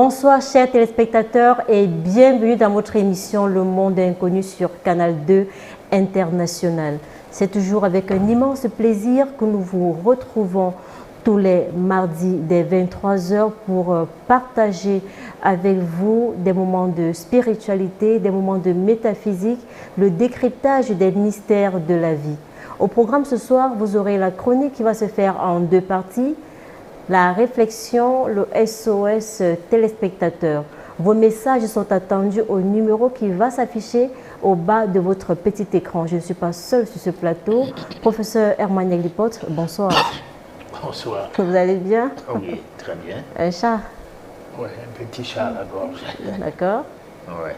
Bonsoir chers téléspectateurs et bienvenue dans votre émission Le Monde Inconnu sur Canal 2 International. C'est toujours avec un immense plaisir que nous vous retrouvons tous les mardis dès 23h pour partager avec vous des moments de spiritualité, des moments de métaphysique, le décryptage des mystères de la vie. Au programme ce soir, vous aurez la chronique qui va se faire en deux parties. La réflexion, le SOS téléspectateur. Vos messages sont attendus au numéro qui va s'afficher au bas de votre petit écran. Je ne suis pas seule sur ce plateau. Professeur Herman Yaglipote, bonsoir. Bonsoir. Vous allez bien? Oui, très bien. Un chat? Oui, un petit chat à la gorge. D'accord. Oui.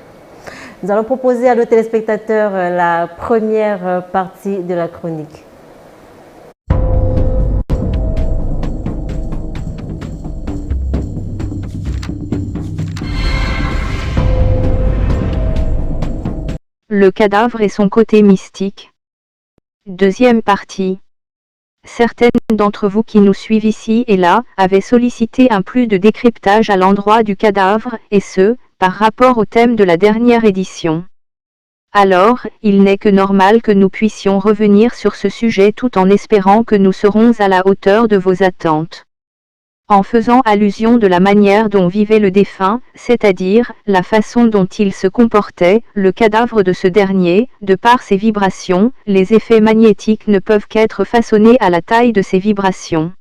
Nous allons proposer à nos téléspectateurs la première partie de la chronique. Le cadavre et son côté mystique. Deuxième partie. Certaines d'entre vous qui nous suivent ici et là avaient sollicité un plus de décryptage à l'endroit du cadavre, et ce, par rapport au thème de la dernière édition. Alors, il n'est que normal que nous puissions revenir sur ce sujet tout en espérant que nous serons à la hauteur de vos attentes. En faisant allusion de la manière dont vivait le défunt, c'est-à-dire la façon dont il se comportait, le cadavre de ce dernier, de par ses vibrations, les effets magnétiques ne peuvent qu'être façonnés à la taille de ces vibrations.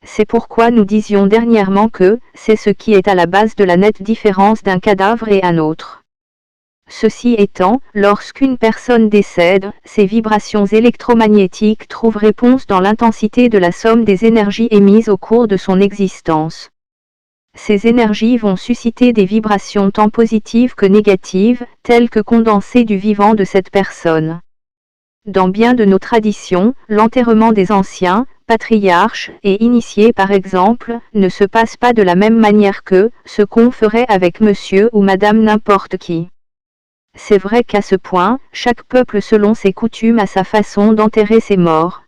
C'est pourquoi nous disions dernièrement que c'est ce qui est à la base de la nette différence d'un cadavre et un autre. Ceci étant, lorsqu'une personne décède, ces vibrations électromagnétiques trouvent réponse dans l'intensité de la somme des énergies émises au cours de son existence. Ces énergies vont susciter des vibrations tant positives que négatives, telles que condensées du vivant de cette personne. Dans bien de nos traditions, l'enterrement des anciens, patriarches et initiés par exemple, ne se passe pas de la même manière que ce qu'on ferait avec monsieur ou madame n'importe qui. C'est vrai qu'à ce point, chaque peuple selon ses coutumes a sa façon d'enterrer ses morts.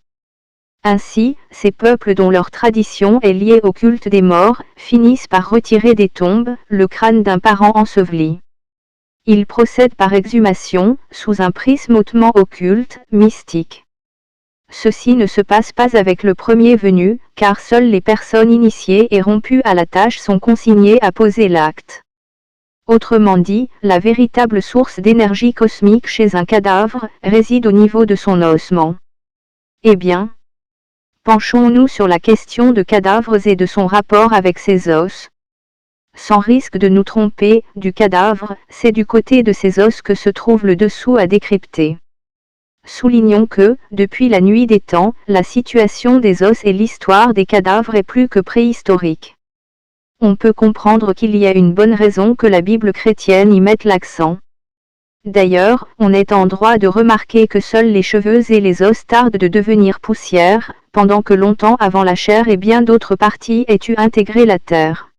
Ainsi, ces peuples dont leur tradition est liée au culte des morts, finissent par retirer des tombes le crâne d'un parent enseveli. Ils procèdent par exhumation, sous un prisme hautement occulte, mystique. Ceci ne se passe pas avec le premier venu, car seules les personnes initiées et rompues à la tâche sont consignées à poser l'acte. Autrement dit, la véritable source d'énergie cosmique chez un cadavre réside au niveau de son ossement. Eh bien, penchons-nous sur la question de cadavres et de son rapport avec ses os. Sans risque de nous tromper, du cadavre, c'est du côté de ses os que se trouve le dessous à décrypter. Soulignons que, depuis la nuit des temps, la situation des os et l'histoire des cadavres est plus que préhistorique. On peut comprendre qu'il y a une bonne raison que la Bible chrétienne y mette l'accent. D'ailleurs, on est en droit de remarquer que seuls les cheveux et les os tardent de devenir poussière, pendant que longtemps avant la chair et bien d'autres parties aient eu intégré la terre.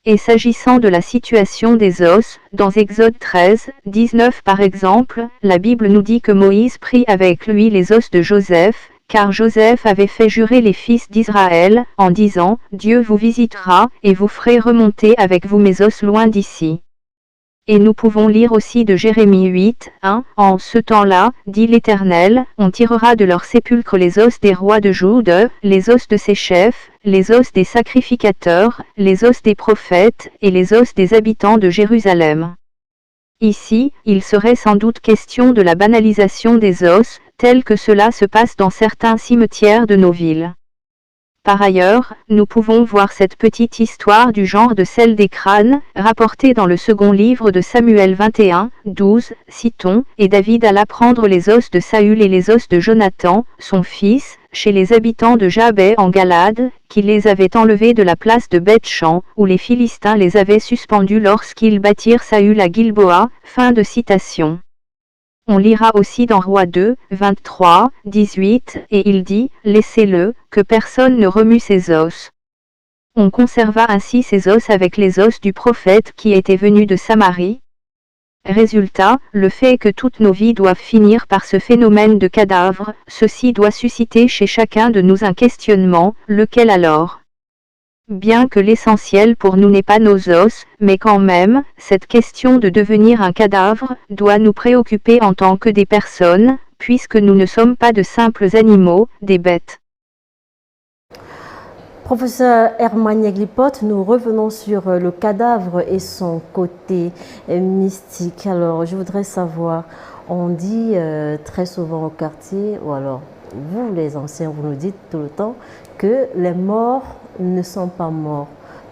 Et s'agissant de la situation des os, dans Exode 13, 19 par exemple, la Bible nous dit que Moïse prit avec lui les os de Joseph, car Joseph avait fait jurer les fils d'Israël, en disant, « Dieu vous visitera, et vous ferez remonter avec vous mes os loin d'ici. » Et nous pouvons lire aussi de Jérémie 8, 1, « En ce temps-là, dit l'Éternel, on tirera de leurs sépulcres les os des rois de Juda, les os de ses chefs, les os des sacrificateurs, les os des prophètes, et les os des habitants de Jérusalem. » Ici, il serait sans doute question de la banalisation des os, tel que cela se passe dans certains cimetières de nos villes. Par ailleurs, nous pouvons voir cette petite histoire du genre de celle des crânes, rapportée dans le second livre de Samuel 21, 12, citons, « Et David alla prendre les os de Saül et les os de Jonathan, son fils, chez les habitants de Jabès en Galade, qui les avaient enlevés de la place de Beth-Shan, où les Philistins les avaient suspendus lorsqu'ils battirent Saül à Gilboa. » Fin de citation. On lira aussi dans Rois 2, 23, 18, et il dit, « Laissez-le, que personne ne remue ses os. » On conserva ainsi ses os avec les os du prophète qui était venu de Samarie. Résultat, le fait que toutes nos vies doivent finir par ce phénomène de cadavre, ceci doit susciter chez chacun de nous un questionnement, lequel alors? Bien que l'essentiel pour nous n'est pas nos os, mais quand même, cette question de devenir un cadavre doit nous préoccuper en tant que des personnes, puisque nous ne sommes pas de simples animaux, des bêtes. Professeur Herman Yeglipote, nous revenons sur le cadavre et son côté mystique. Alors, je voudrais savoir, on dit très souvent au quartier, ou alors vous les anciens, vous nous dites tout le temps que les morts ne sont pas morts.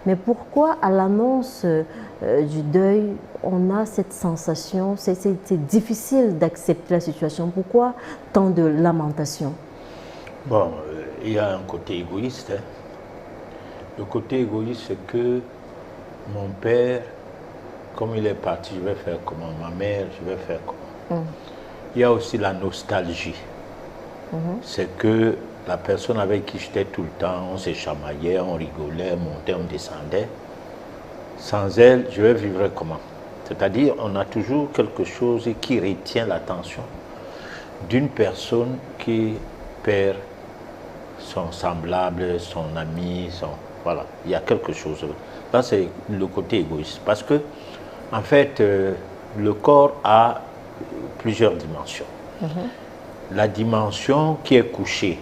Mais pourquoi à l'annonce du deuil, on a cette sensation, c'est difficile d'accepter la situation? Pourquoi tant de lamentation? Bon, il y a un côté égoïste. Hein. Le côté égoïste, c'est que mon père, comme il est parti, je vais faire comment? Ma mère, je vais faire comment? Il y a aussi la nostalgie. C'est que la personne avec qui j'étais tout le temps, on se chamaillait, on rigolait, montait, on descendait. Sans elle, je vais vivre comment? C'est-à-dire, on a toujours quelque chose qui retient l'attention d'une personne qui perd son semblable, son ami, voilà, il y a quelque chose. Là, c'est le côté égoïste. Parce que, en fait, le corps a plusieurs dimensions. La dimension qui est couchée,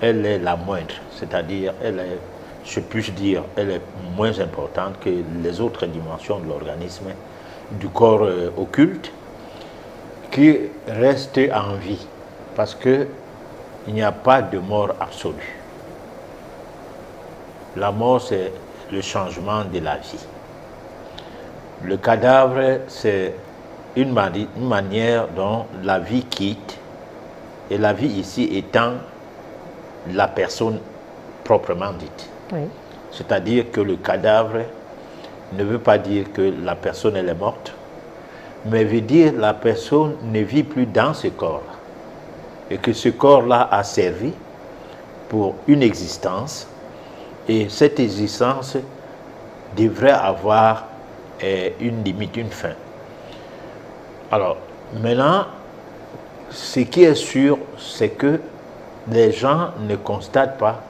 elle est la moindre. C'est-à-dire, elle est, je puis dire, elle est moins importante que les autres dimensions de l'organisme, du corps occulte, qui reste en vie. Parce que il n'y a pas de mort absolue. La mort, c'est le changement de la vie. Le cadavre, c'est une manière dont la vie quitte, et la vie ici étant la personne proprement dite. Oui. C'est-à-dire que le cadavre ne veut pas dire que la personne elle est morte, mais veut dire que la personne ne vit plus dans ce corps-là. Et que ce corps-là a servi pour une existence, et cette existence devrait avoir une limite, une fin. Alors, maintenant, ce qui est sûr, c'est que les gens ne constatent pas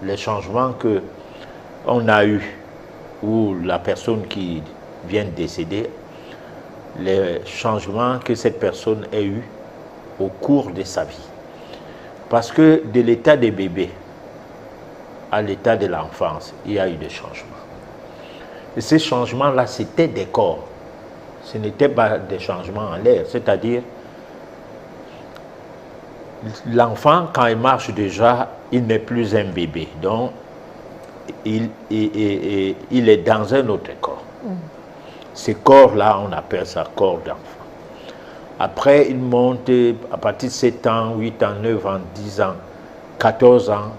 les changements qu'on a eus, ou la personne qui vient de décéder, les changements que cette personne a eus au cours de sa vie. Parce que de l'état des bébés à l'état de l'enfance, il y a eu des changements. Et ces changements-là, c'était des corps. Ce n'était pas des changements en l'air. C'est-à-dire, l'enfant, quand il marche déjà, il n'est plus un bébé. Donc, il est dans un autre corps. Ces corps-là, on appelle ça corps d'enfant. Après, il monte à partir de 7 ans, 8 ans, 9 ans, 10 ans, 14 ans.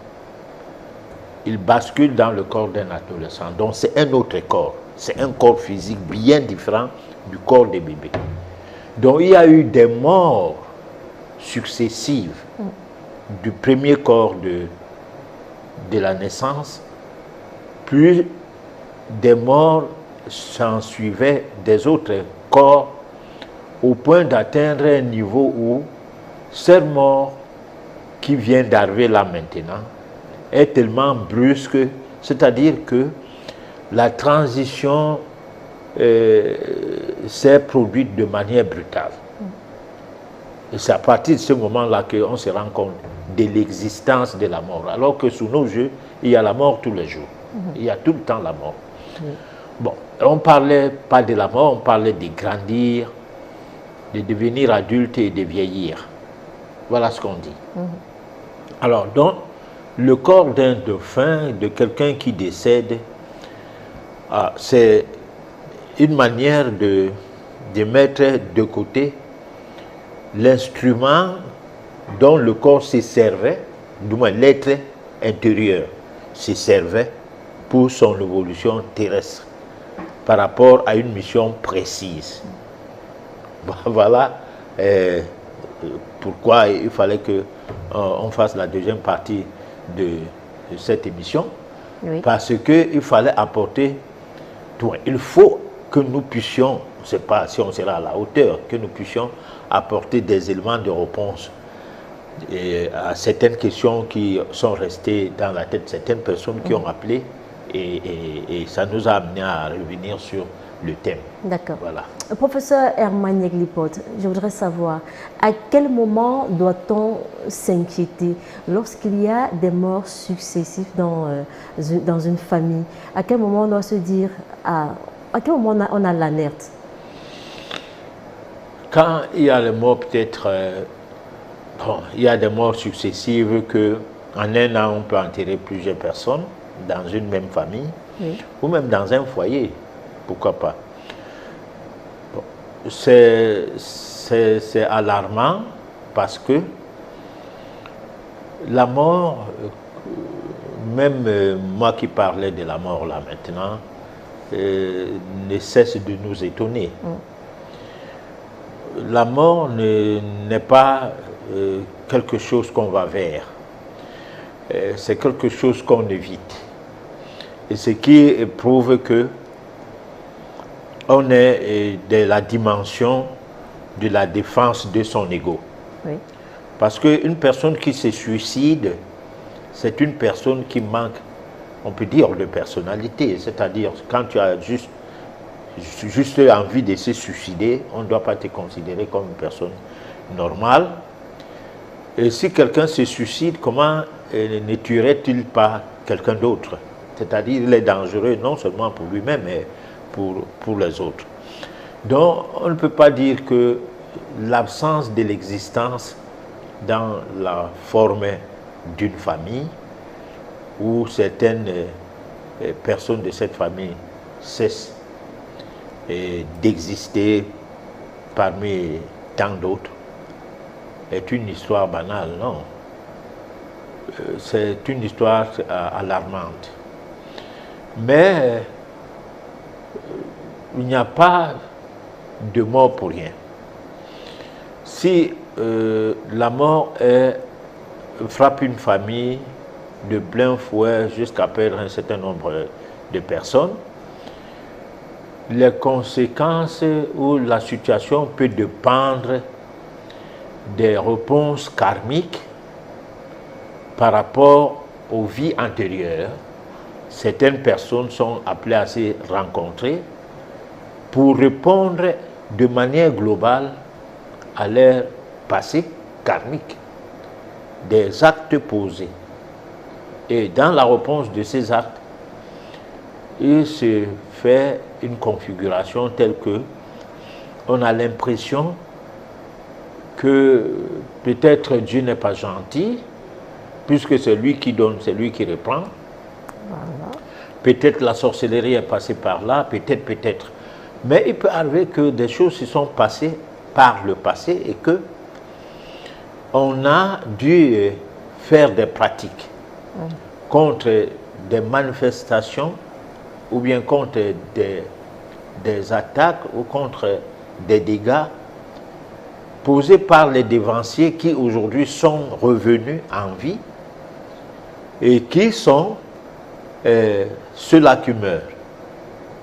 Il bascule dans le corps d'un adolescent. Donc, c'est un autre corps. C'est un corps physique bien différent du corps des bébés. Donc, il y a eu des morts successives du premier corps de la naissance, plus des morts s'en suivaient des autres corps, au point d'atteindre un niveau où cette mort qui vient d'arriver là maintenant est tellement brusque, c'est-à-dire que la transition s'est produite de manière brutale. Et c'est à partir de ce moment-là qu'on se rend compte de l'existence de la mort. Alors que sous nos yeux, il y a la mort tous les jours. Il y a tout le temps la mort. Bon, on ne parlait pas de la mort, on parlait de grandir, de devenir adulte et de vieillir. Voilà ce qu'on dit. Alors, donc, le corps d'un dauphin, de quelqu'un qui décède, c'est une manière de mettre de côté l'instrument dont le corps se servait, du moins l'être intérieur se servait pour son évolution terrestre par rapport à une mission précise. Voilà pourquoi il fallait qu'on fasse la deuxième partie de cette émission, oui. Parce qu'il fallait apporter tout. Il faut que nous puissions, je ne sais pas si on sera à la hauteur, que nous puissions apporter des éléments de réponse à certaines questions qui sont restées dans la tête de certaines personnes qui ont appelé Et ça nous a amené à revenir sur le thème. D'accord. Voilà. Professeur Herman Yeglipot, je voudrais savoir, à quel moment doit-on s'inquiéter lorsqu'il y a des morts successives dans une famille? À quel moment on doit se dire, à quel moment on a l'alerte? Quand il y a les morts, peut-être, il y a des morts successives que en un an, on peut enterrer plusieurs personnes dans une même famille, oui, ou même dans un foyer, pourquoi pas. Bon, c'est alarmant parce que la mort, même moi qui parlais de la mort là maintenant, ne cesse de nous étonner. La mort n'est pas quelque chose qu'on va vers. C'est quelque chose qu'on évite. Et ce qui prouve que on est de la dimension de la défense de son ego. Oui. Parce qu'une personne qui se suicide, c'est une personne qui manque, on peut dire, de personnalité. C'est-à-dire, quand tu as juste envie de se suicider, on ne doit pas te considérer comme une personne normale. Et si quelqu'un se suicide, comment ne tuerait-il pas quelqu'un d'autre? C'est-à-dire, il est dangereux non seulement pour lui-même, mais pour les autres. Donc, on ne peut pas dire que l'absence de l'existence dans la forme d'une famille, où certaines personnes de cette famille cessent d'exister parmi tant d'autres, est une histoire banale, non. C'est une histoire alarmante. Mais il n'y a pas de mort pour rien. Si la mort frappe une famille de plein fouet jusqu'à perdre un certain nombre de personnes, les conséquences ou la situation peut dépendre des réponses karmiques par rapport aux vies antérieures. Certaines personnes sont appelées à se rencontrer pour répondre de manière globale à leur passé karmique, des actes posés. Et dans la réponse de ces actes, il se fait une configuration telle que on a l'impression que peut-être Dieu n'est pas gentil, puisque c'est lui qui donne, c'est lui qui reprend. Voilà. Peut-être la sorcellerie est passée par là, peut-être. Mais il peut arriver que des choses se sont passées par le passé et que on a dû faire des pratiques contre des manifestations ou bien contre des attaques ou contre des dégâts posés par les dévanciers qui aujourd'hui sont revenus en vie et qui sont ceux-là qui meurent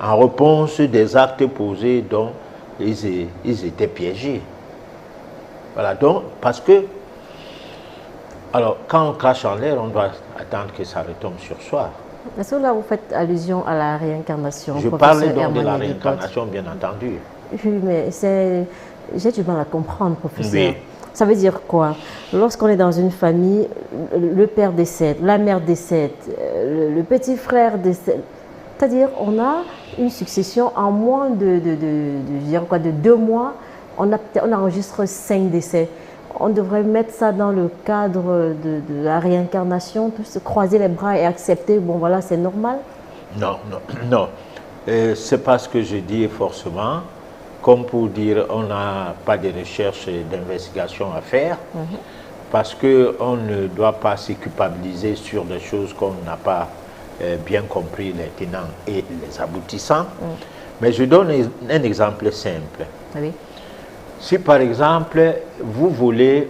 en réponse des actes posés dont ils étaient piégés. Voilà, donc, parce que, alors, quand on crache en l'air, on doit attendre que ça retombe sur soi. Est-ce que là, vous faites allusion à la réincarnation? Je parlais donc de la réincarnation, bien entendu. Oui, mais j'ai du mal à comprendre, professeur. Oui. Ça veut dire quoi? Lorsqu'on est dans une famille, le père décède, la mère décède, le petit frère décède. C'est-à-dire, on a une succession en moins de 2 mois, on enregistre 5 décès. On devrait mettre ça dans le cadre de la réincarnation, se croiser les bras et accepter, bon voilà, c'est normal? Non. C'est pas ce que je dis forcément, comme pour dire on n'a pas de recherche et d'investigation à faire, parce qu'on ne doit pas se culpabiliser sur des choses qu'on n'a pas bien compris les tenants et les aboutissants. Mais je donne un exemple simple. Oui. Si par exemple, vous volez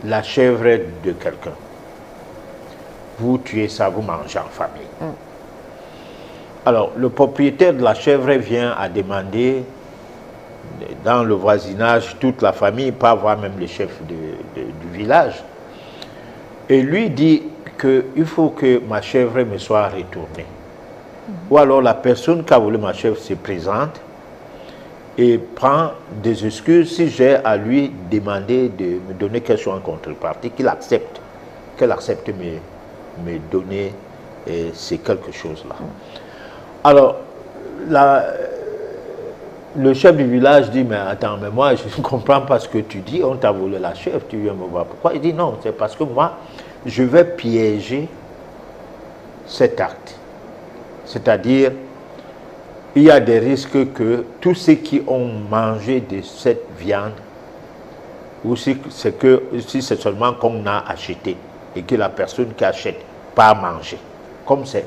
la chèvre de quelqu'un, vous tuez ça, vous mangez en famille. Alors, le propriétaire de la chèvre vient à demander, dans le voisinage, toute la famille, pas voir même le chef du village, et lui dit, qu'il faut que ma chèvre me soit retournée. Ou alors la personne qui a volé ma chèvre se présente et prend des excuses si j'ai à lui demander de me donner quelque chose en contrepartie, qu'elle accepte me donner ces quelque chose-là. Alors, le chef du village dit, mais attends, mais moi je ne comprends pas ce que tu dis, on t'a volé la chèvre, tu viens me voir. Pourquoi? Il dit non, c'est parce que moi, je vais piéger cet acte. C'est-à-dire, il y a des risques que tous ceux qui ont mangé de cette viande, ou si c'est seulement qu'on a acheté et que la personne qui achète pas manger, comme c'est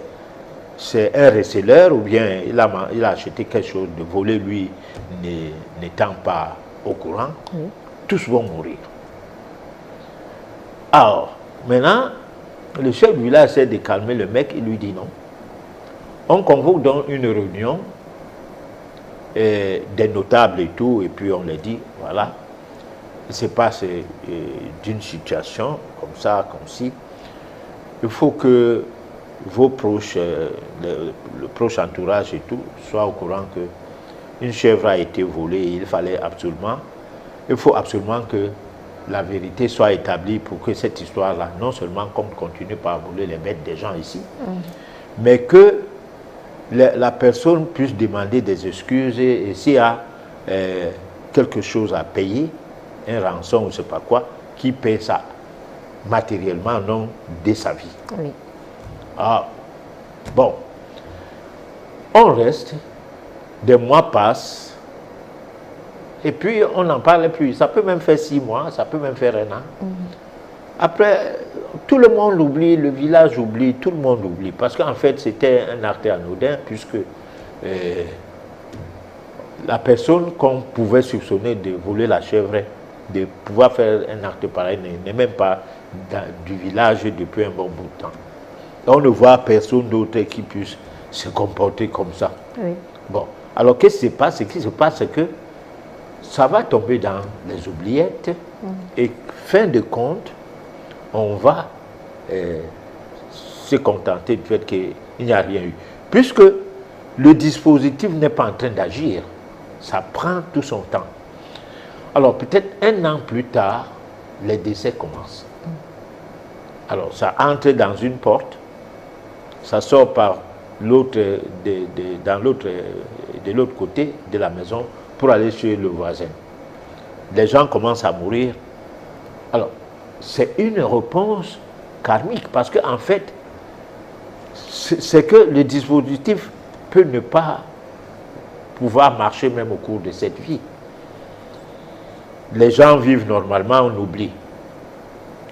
un receleur ou bien il a acheté quelque chose de volé, lui n'étant pas au courant, tous vont mourir. Alors, maintenant, le chef du village essaie de calmer le mec, il lui dit non. On convoque donc une réunion des notables et tout, et puis on leur dit, voilà, il se passe d'une situation comme ça, comme ci. Il faut que vos proches, le proche entourage et tout, soient au courant qu'une chèvre a été volée et il faut absolument que la vérité soit établie pour que cette histoire-là, non seulement qu'on continue par voler les bêtes des gens ici, mais que la personne puisse demander des excuses et s'il y a quelque chose à payer, un rançon ou je ne sais pas quoi, qui paie ça matériellement, non de sa vie. Oui. Ah, bon, on reste, des mois passent, et puis on n'en parle plus. Ça peut même faire 6 mois, ça peut même faire 1 an. Après, tout le monde oublie, le village oublie, tout le monde oublie. Parce qu'en fait, c'était un acte anodin, puisque la personne qu'on pouvait soupçonner de voler la chèvre, de pouvoir faire un acte pareil, n'est même pas du village depuis un bon bout de temps. On ne voit personne d'autre qui puisse se comporter comme ça. Oui. Bon, alors qu'est-ce qui se passe? Ce qui se passe, c'est que ça va tomber dans les oubliettes et fin de compte, on va se contenter du fait qu'il n'y a rien eu. Puisque le dispositif n'est pas en train d'agir, ça prend tout son temps. Alors peut-être 1 an plus tard, les décès commencent. Alors ça entre dans une porte, ça sort par l'autre, de l'autre côté de la maison pour aller chez le voisin. Les gens commencent à mourir. Alors, c'est une réponse karmique parce qu'en fait, c'est que le dispositif peut ne pas pouvoir marcher même au cours de cette vie. Les gens vivent normalement, on oublie.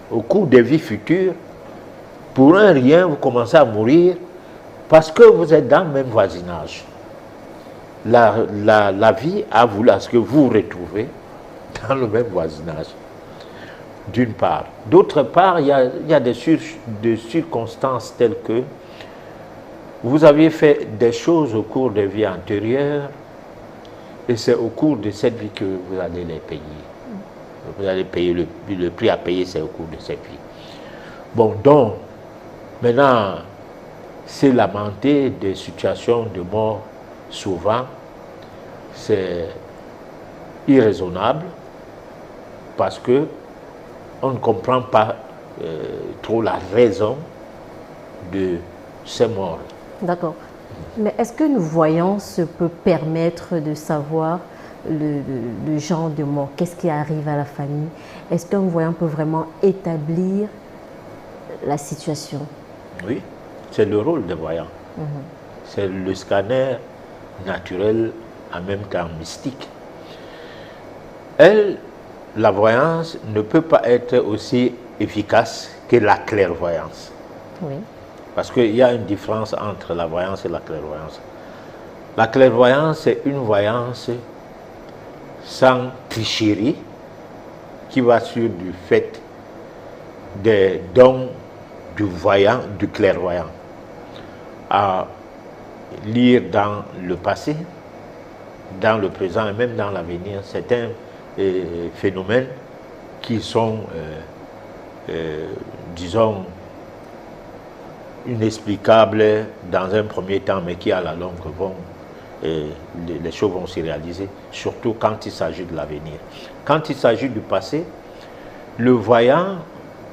Au cours des vies futures, pour un rien, vous commencez à mourir parce que vous êtes dans le même voisinage. La vie a voulu à ce que vous vous retrouvez dans le même voisinage, d'une part. D'autre part, il y a des circonstances telles que vous aviez fait des choses au cours des vies antérieures et c'est au cours de cette vie que vous allez les payer. Vous allez payer le prix à payer, c'est au cours de cette vie. Bon, donc, maintenant, c'est lamenter des situations de mort, souvent, c'est irraisonnable parce que on ne comprend pas trop la raison de ces morts. D'accord. Mais est-ce qu'une voyance peut permettre de savoir le genre de mort? Qu'est-ce qui arrive à la famille? Est-ce qu'un voyant peut vraiment établir la situation? Oui, c'est le rôle des voyants. C'est le scanner naturel, en même temps mystique. La voyance ne peut pas être aussi efficace que la clairvoyance. Oui. Parce qu'il y a une différence entre la voyance et la clairvoyance. La clairvoyance, c'est une voyance sans tricherie qui va sur du fait des dons du voyant, du clairvoyant, à lire dans le passé, dans le présent et même dans l'avenir certains phénomènes qui sont, disons, inexplicables dans un premier temps, mais qui à la longue vont, les choses vont se réaliser, surtout quand il s'agit de l'avenir. Quand il s'agit du passé, le voyant,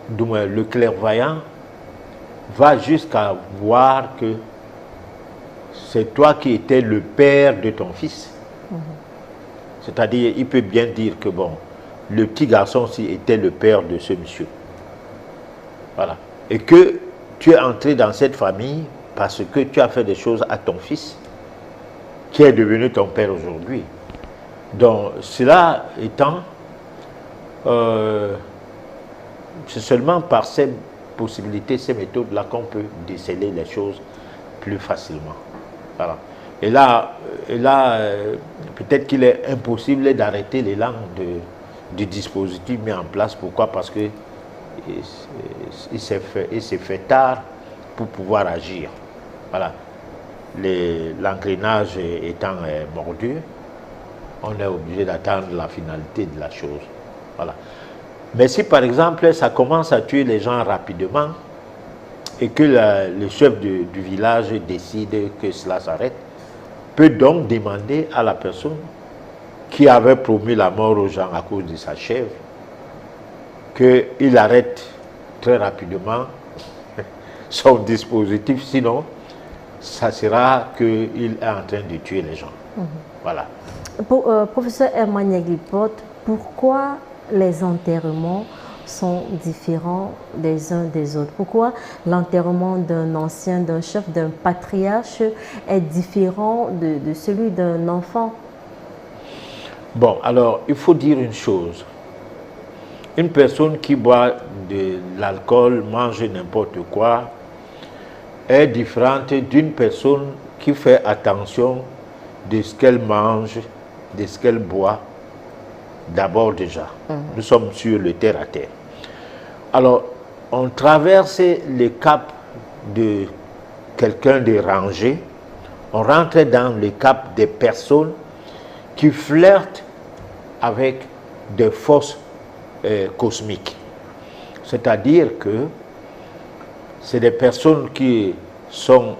du moins le clairvoyant, va jusqu'à voir que c'est toi qui étais le père de ton fils. C'est-à-dire, il peut bien dire que bon, le petit garçon aussi était le père de ce monsieur. Voilà. Et que tu es entré dans cette famille parce que tu as fait des choses à ton fils, qui est devenu ton père aujourd'hui. Donc, cela étant, c'est seulement par ces possibilités, ces méthodes-là qu'on peut déceler les choses plus facilement. Voilà. Et là peut-être qu'il est impossible d'arrêter l'élan du dispositif mis en place. Pourquoi? Parce que il s'est fait tard pour pouvoir agir. Voilà. L'engrenage étant mordu, on est obligé d'attendre la finalité de la chose. Voilà. Mais si par exemple ça commence à tuer les gens rapidement et que le chef du village décide que cela s'arrête, peut donc demander à la personne qui avait promis la mort aux gens à cause de sa chèvre qu'il arrête très rapidement son dispositif, sinon ça sera qu'il est en train de tuer les gens. Voilà. Professeur Herman Yaglipot, pourquoi les enterrements sont différents des uns des autres? Pourquoi l'enterrement d'un ancien, d'un chef, d'un patriarche est différent de celui d'un enfant? Bon, alors, il faut dire une chose. Une personne qui boit de l'alcool, mange n'importe quoi, est différente d'une personne qui fait attention de ce qu'elle mange, de ce qu'elle boit, d'abord déjà. Nous sommes sur le terre-à-terre. Alors, on traverse le cap de quelqu'un de rangé, on rentre dans le cap des personnes qui flirtent avec des forces cosmiques. C'est-à-dire que c'est des personnes qui sont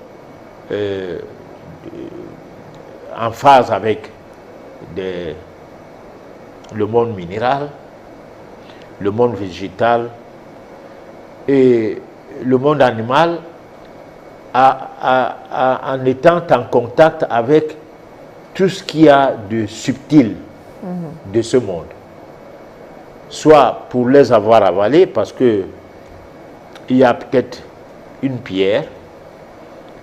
en phase avec le monde minéral, le monde végétal et le monde animal, en étant en contact avec tout ce qu'il y a de subtil de ce monde. Soit pour les avoir avalés, parce que il y a peut-être une pierre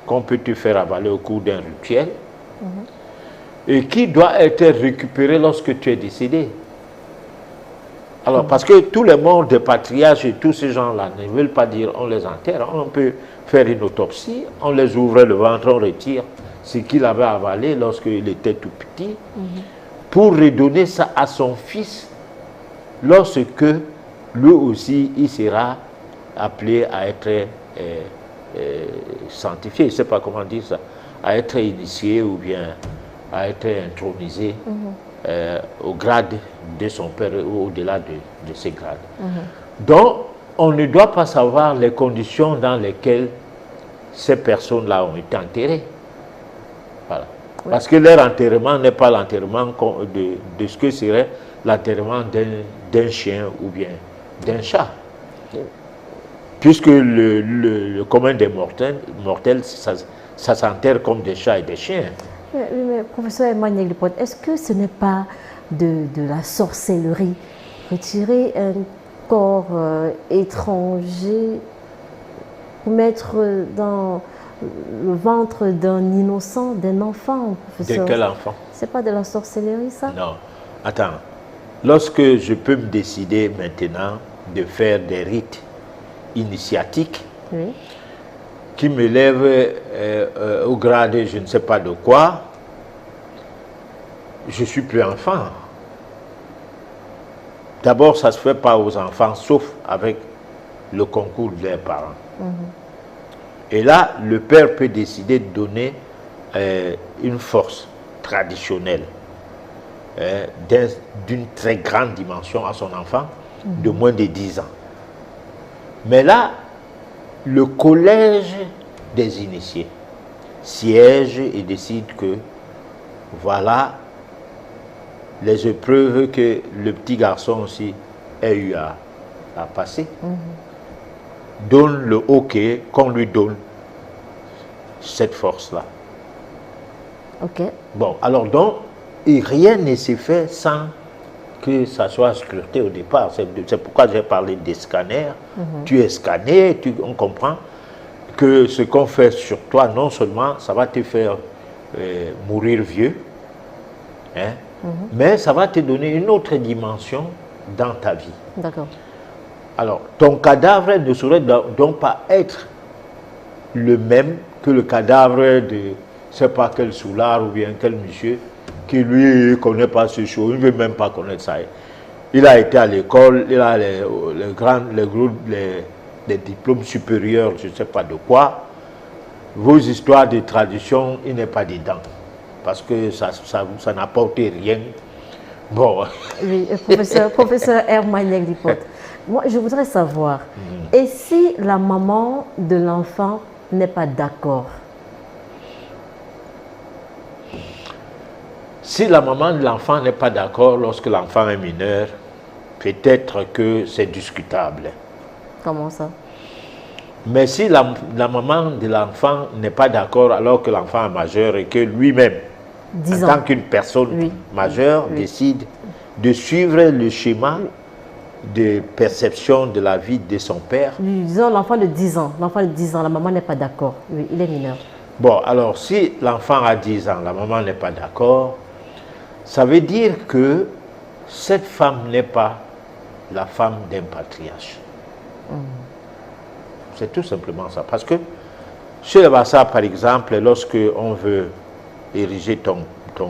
qu'on peut te faire avaler au cours d'un rituel et qui doit être récupérée lorsque tu es décédé. Alors, parce que tout le monde des patriarches et tous ces gens-là ne veulent pas dire on les enterre, on peut faire une autopsie, on les ouvre le ventre, on retire ce qu'il avait avalé lorsqu'il était tout petit, pour redonner ça à son fils lorsque lui aussi il sera appelé à être sanctifié, je ne sais pas comment dire ça, à être initié ou bien à être intronisé au grade de son père ou au-delà de ses grades. Donc, on ne doit pas savoir les conditions dans lesquelles ces personnes-là ont été enterrées. Voilà. Oui. Parce que leur enterrement n'est pas l'enterrement de ce que serait l'enterrement d'un chien ou bien d'un chat. Oui. Puisque le commun des mortels ça s'enterre comme des chats et des chiens. Mais professeur Herman Yaglipot, est-ce que ce n'est pas de la sorcellerie? Retirer un corps étranger pour mettre dans le ventre d'un innocent, d'un enfant, professeur? De quel enfant? C'est pas de la sorcellerie, ça? Non. Attends. Lorsque je peux me décider maintenant de faire des rites initiatiques, oui, qui me lèvent au grade je ne sais pas de quoi, je suis plus enfant. D'abord, ça ne se fait pas aux enfants, sauf avec le concours de leurs parents. Et là, le père peut décider de donner une force traditionnelle d'une très grande dimension à son enfant, de moins de 10 ans. Mais là, le collège des initiés siègent et décident que voilà les épreuves que le petit garçon aussi a eu à passer. Donne le OK qu'on lui donne cette force-là. Ok. Bon, alors donc, et rien ne s'est fait sans que ça soit scruté au départ. C'est pourquoi j'ai parlé des scanners. Tu es scanné, on comprend que ce qu'on fait sur toi, non seulement ça va te faire mourir vieux, hein, mais ça va te donner une autre dimension dans ta vie. D'accord. Alors, ton cadavre ne saurait donc pas être le même que le cadavre de, je ne sais pas quel soulard ou bien quel monsieur qui lui ne connaît pas ce choses, il ne veut même pas connaître ça. Il a été à l'école, il a les diplômes supérieurs, je ne sais pas de quoi. Vos histoires de tradition, il n'est pas dedans. Parce que ça n'apporte rien. Bon. Oui, professeur Hermaniel Lipote. Moi, je voudrais savoir, et si la maman de l'enfant n'est pas d'accord? Si la maman de l'enfant n'est pas d'accord lorsque l'enfant est mineur, peut-être que c'est discutable. Comment ça? Mais si la maman de l'enfant n'est pas d'accord alors que l'enfant est majeur et que lui-même, en tant qu'une personne majeure, décide de suivre le schéma de perception de la vie de son père. Disons l'enfant de 10 ans. L'enfant de 10 ans, la maman n'est pas d'accord. Oui, il est mineur. Bon, alors si l'enfant a 10 ans, la maman n'est pas d'accord, ça veut dire que cette femme n'est pas la femme d'un patriarche. C'est tout simplement ça. Parce que chez les Bassa, par exemple, lorsque on veut ériger ton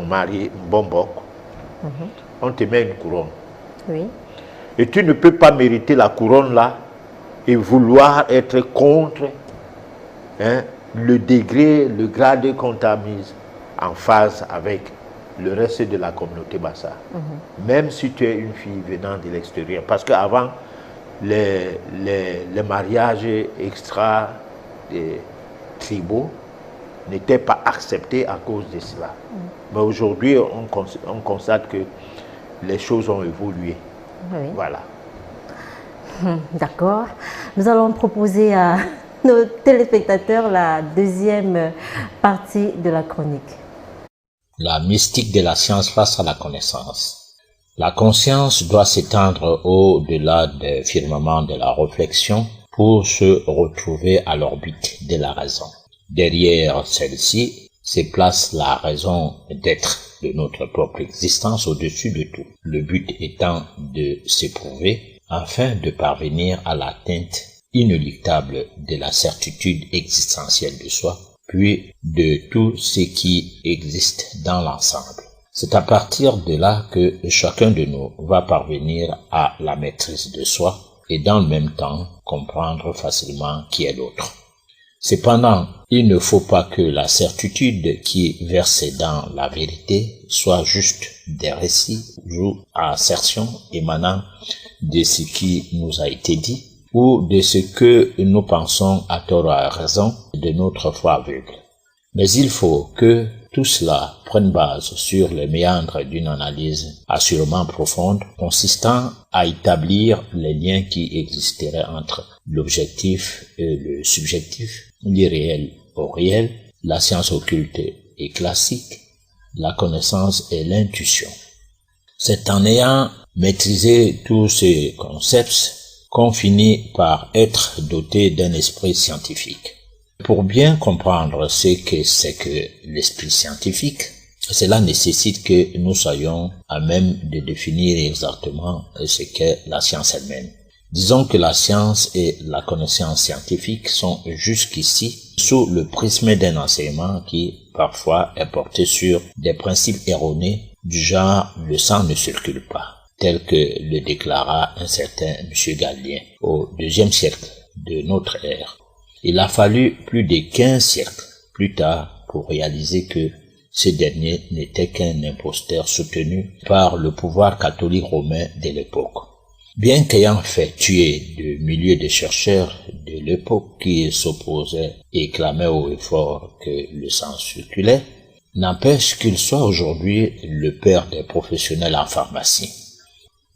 mari Mbombok, on te met une couronne. Oui. Et tu ne peux pas mériter la couronne là et vouloir être contre le degré, le grade qu'on t'a mis en phase avec le reste de la communauté Bassa. Même si tu es une fille venant de l'extérieur. Parce qu'avant, les mariages extra-tribaux n'étaient pas acceptés à cause de cela. Mais aujourd'hui, on constate que les choses ont évolué. Oui. Voilà. D'accord. Nous allons proposer à nos téléspectateurs la deuxième partie de la chronique. La mystique de la science face à la connaissance. La conscience doit s'étendre au-delà des firmaments de la réflexion pour se retrouver à l'orbite de la raison. Derrière celle-ci se place la raison d'être de notre propre existence au-dessus de tout. Le but étant de s'éprouver afin de parvenir à l'atteinte inéluctable de la certitude existentielle de soi, puis de tout ce qui existe dans l'ensemble. C'est à partir de là que chacun de nous va parvenir à la maîtrise de soi et dans le même temps comprendre facilement qui est l'autre. Cependant, il ne faut pas que la certitude qui est versée dans la vérité soit juste des récits ou assertions émanant de ce qui nous a été dit ou de ce que nous pensons à tort ou à raison de notre foi aveugle. Mais il faut que tout cela prenne base sur les méandres d'une analyse assurément profonde consistant à établir les liens qui existeraient entre l'objectif et le subjectif, l'irréel au réel, la science occulte et classique, la connaissance et l'intuition. C'est en ayant maîtrisé tous ces concepts qu'on finit par être doté d'un esprit scientifique. Pour bien comprendre ce que c'est que l'esprit scientifique, cela nécessite que nous soyons à même de définir exactement ce qu'est la science elle-même. Disons que la science et la connaissance scientifique sont jusqu'ici sous le prisme d'un enseignement qui, parfois, est porté sur des principes erronés du genre « le sang ne circule pas », tel que le déclara un certain M. Galien au IIe siècle de notre ère. Il a fallu plus de 15 siècles plus tard pour réaliser que ce dernier n'était qu'un imposteur soutenu par le pouvoir catholique romain de l'époque. Bien qu'ayant fait tuer de milliers de chercheurs de l'époque qui s'opposaient et clamaient haut et fort que le sang circulait, n'empêche qu'il soit aujourd'hui le père des professionnels en pharmacie.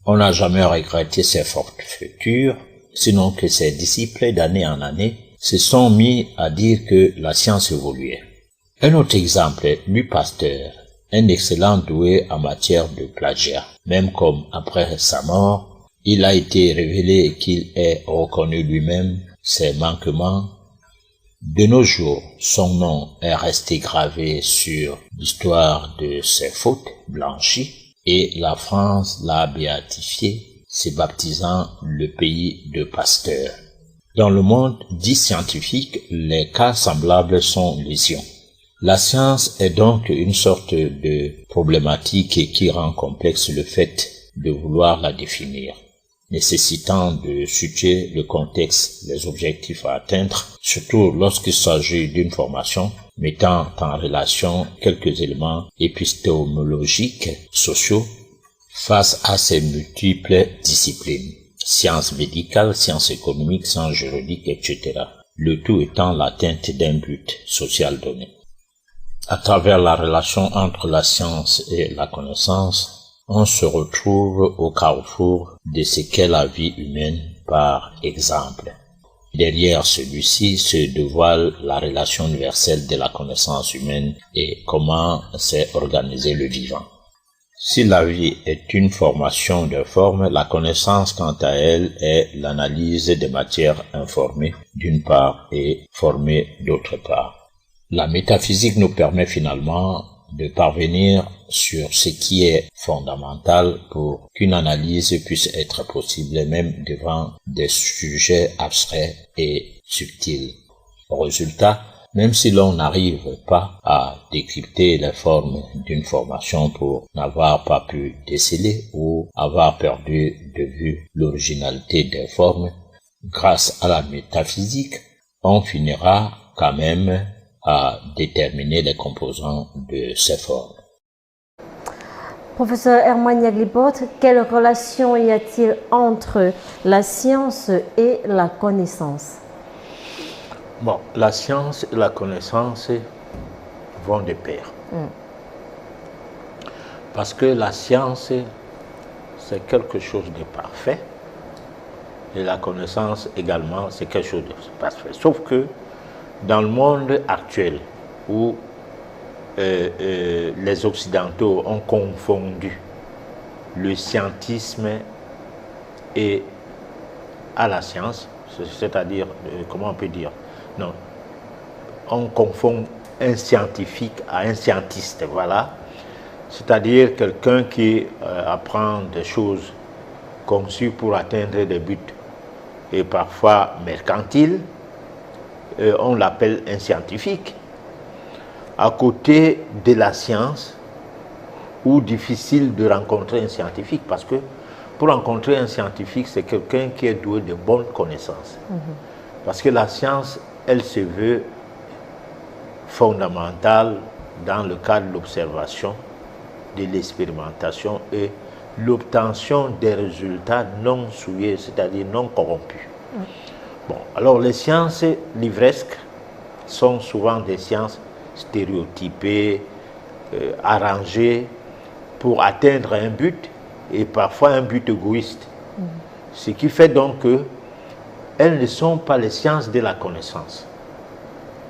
On n'a jamais regretté ses forfaitures, sinon que ses disciples, d'année en année, se sont mis à dire que la science évoluait. Un autre exemple est Louis Pasteur, un excellent doué en matière de plagiat. Même comme après sa mort, il a été révélé qu'il ait reconnu lui-même ses manquements. De nos jours, son nom est resté gravé sur l'histoire de ses fautes blanchies et la France l'a béatifié, se baptisant le pays de Pasteur. Dans le monde dit scientifique, les cas semblables sont légion. La science est donc une sorte de problématique qui rend complexe le fait de vouloir la définir, nécessitant de situer le contexte, les objectifs à atteindre, surtout lorsqu'il s'agit d'une formation mettant en relation quelques éléments épistémologiques, sociaux, face à ces multiples disciplines, sciences médicales, sciences économiques, sciences juridiques, etc. Le tout étant l'atteinte d'un but social donné. À travers la relation entre la science et la connaissance, on se retrouve au carrefour de ce qu'est la vie humaine par exemple. Derrière celui-ci se dévoile la relation universelle de la connaissance humaine et comment s'est organisé le vivant. Si la vie est une formation de forme, la connaissance quant à elle est l'analyse des matières informées d'une part et formées d'autre part. La métaphysique nous permet finalement de parvenir sur ce qui est fondamental pour qu'une analyse puisse être possible même devant des sujets abstraits et subtils. Au résultat, même si l'on n'arrive pas à décrypter les formes d'une formation pour n'avoir pas pu déceler ou avoir perdu de vue l'originalité des formes, grâce à la métaphysique, on finira quand même à déterminer les composants de ces formes. Professeur Herman Yaglibot, quelle relation y a-t-il entre la science et la connaissance? Bon, la science et la connaissance vont de pair. Parce que la science, c'est quelque chose de parfait. Et la connaissance également, c'est quelque chose de parfait. Sauf que dans le monde actuel, où les Occidentaux ont confondu le scientisme et à la science, c'est-à-dire, comment on peut dire, non, on confond un scientifique à un scientiste, voilà, c'est-à-dire quelqu'un qui apprend des choses conçues pour atteindre des buts et parfois mercantiles, on l'appelle un scientifique. À côté de la science, ou difficile de rencontrer un scientifique, parce que pour rencontrer un scientifique, c'est quelqu'un qui est doué de bonnes connaissances. Parce que la science, elle se veut fondamentale dans le cadre de l'observation, de l'expérimentation et l'obtention des résultats non souillés, c'est-à-dire non corrompus. Bon, alors les sciences livresques sont souvent des sciences stéréotypées, arrangées pour atteindre un but et parfois un but égoïste. Ce qui fait donc que elles ne sont pas les sciences de la connaissance.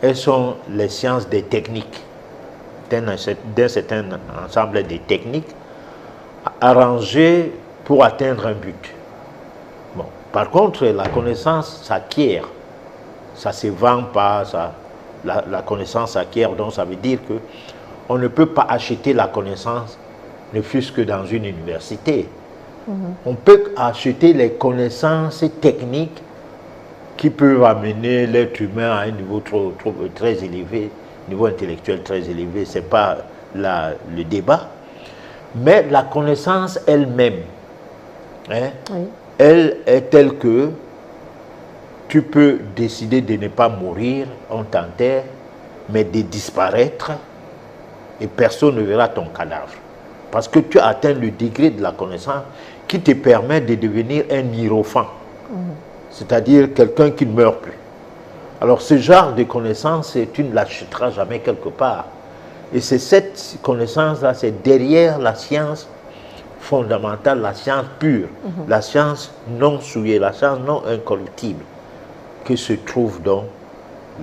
Elles sont les sciences des techniques, d'un certain ensemble de techniques arrangées pour atteindre un but. Bon. Par contre, la connaissance s'acquiert, ça ne se vend pas, la connaissance s'acquiert, donc ça veut dire qu'on ne peut pas acheter la connaissance, ne fût-ce que dans une université. On peut acheter les connaissances techniques qui peuvent amener l'être humain à un niveau très élevé, niveau intellectuel très élevé, ce n'est pas le débat. Mais la connaissance elle-même, hein, elle est telle que tu peux décider de ne pas mourir, on t'enterre, mais de disparaître et personne ne verra ton cadavre. Parce que tu as atteint le degré de la connaissance qui te permet de devenir un hiérophant, c'est-à-dire quelqu'un qui ne meurt plus. Alors ce genre de connaissance, tu ne l'achèteras jamais quelque part. Et c'est cette connaissance-là, c'est derrière la science fondamentale, la science pure, la science non souillée, la science non incorruptible, que se trouve donc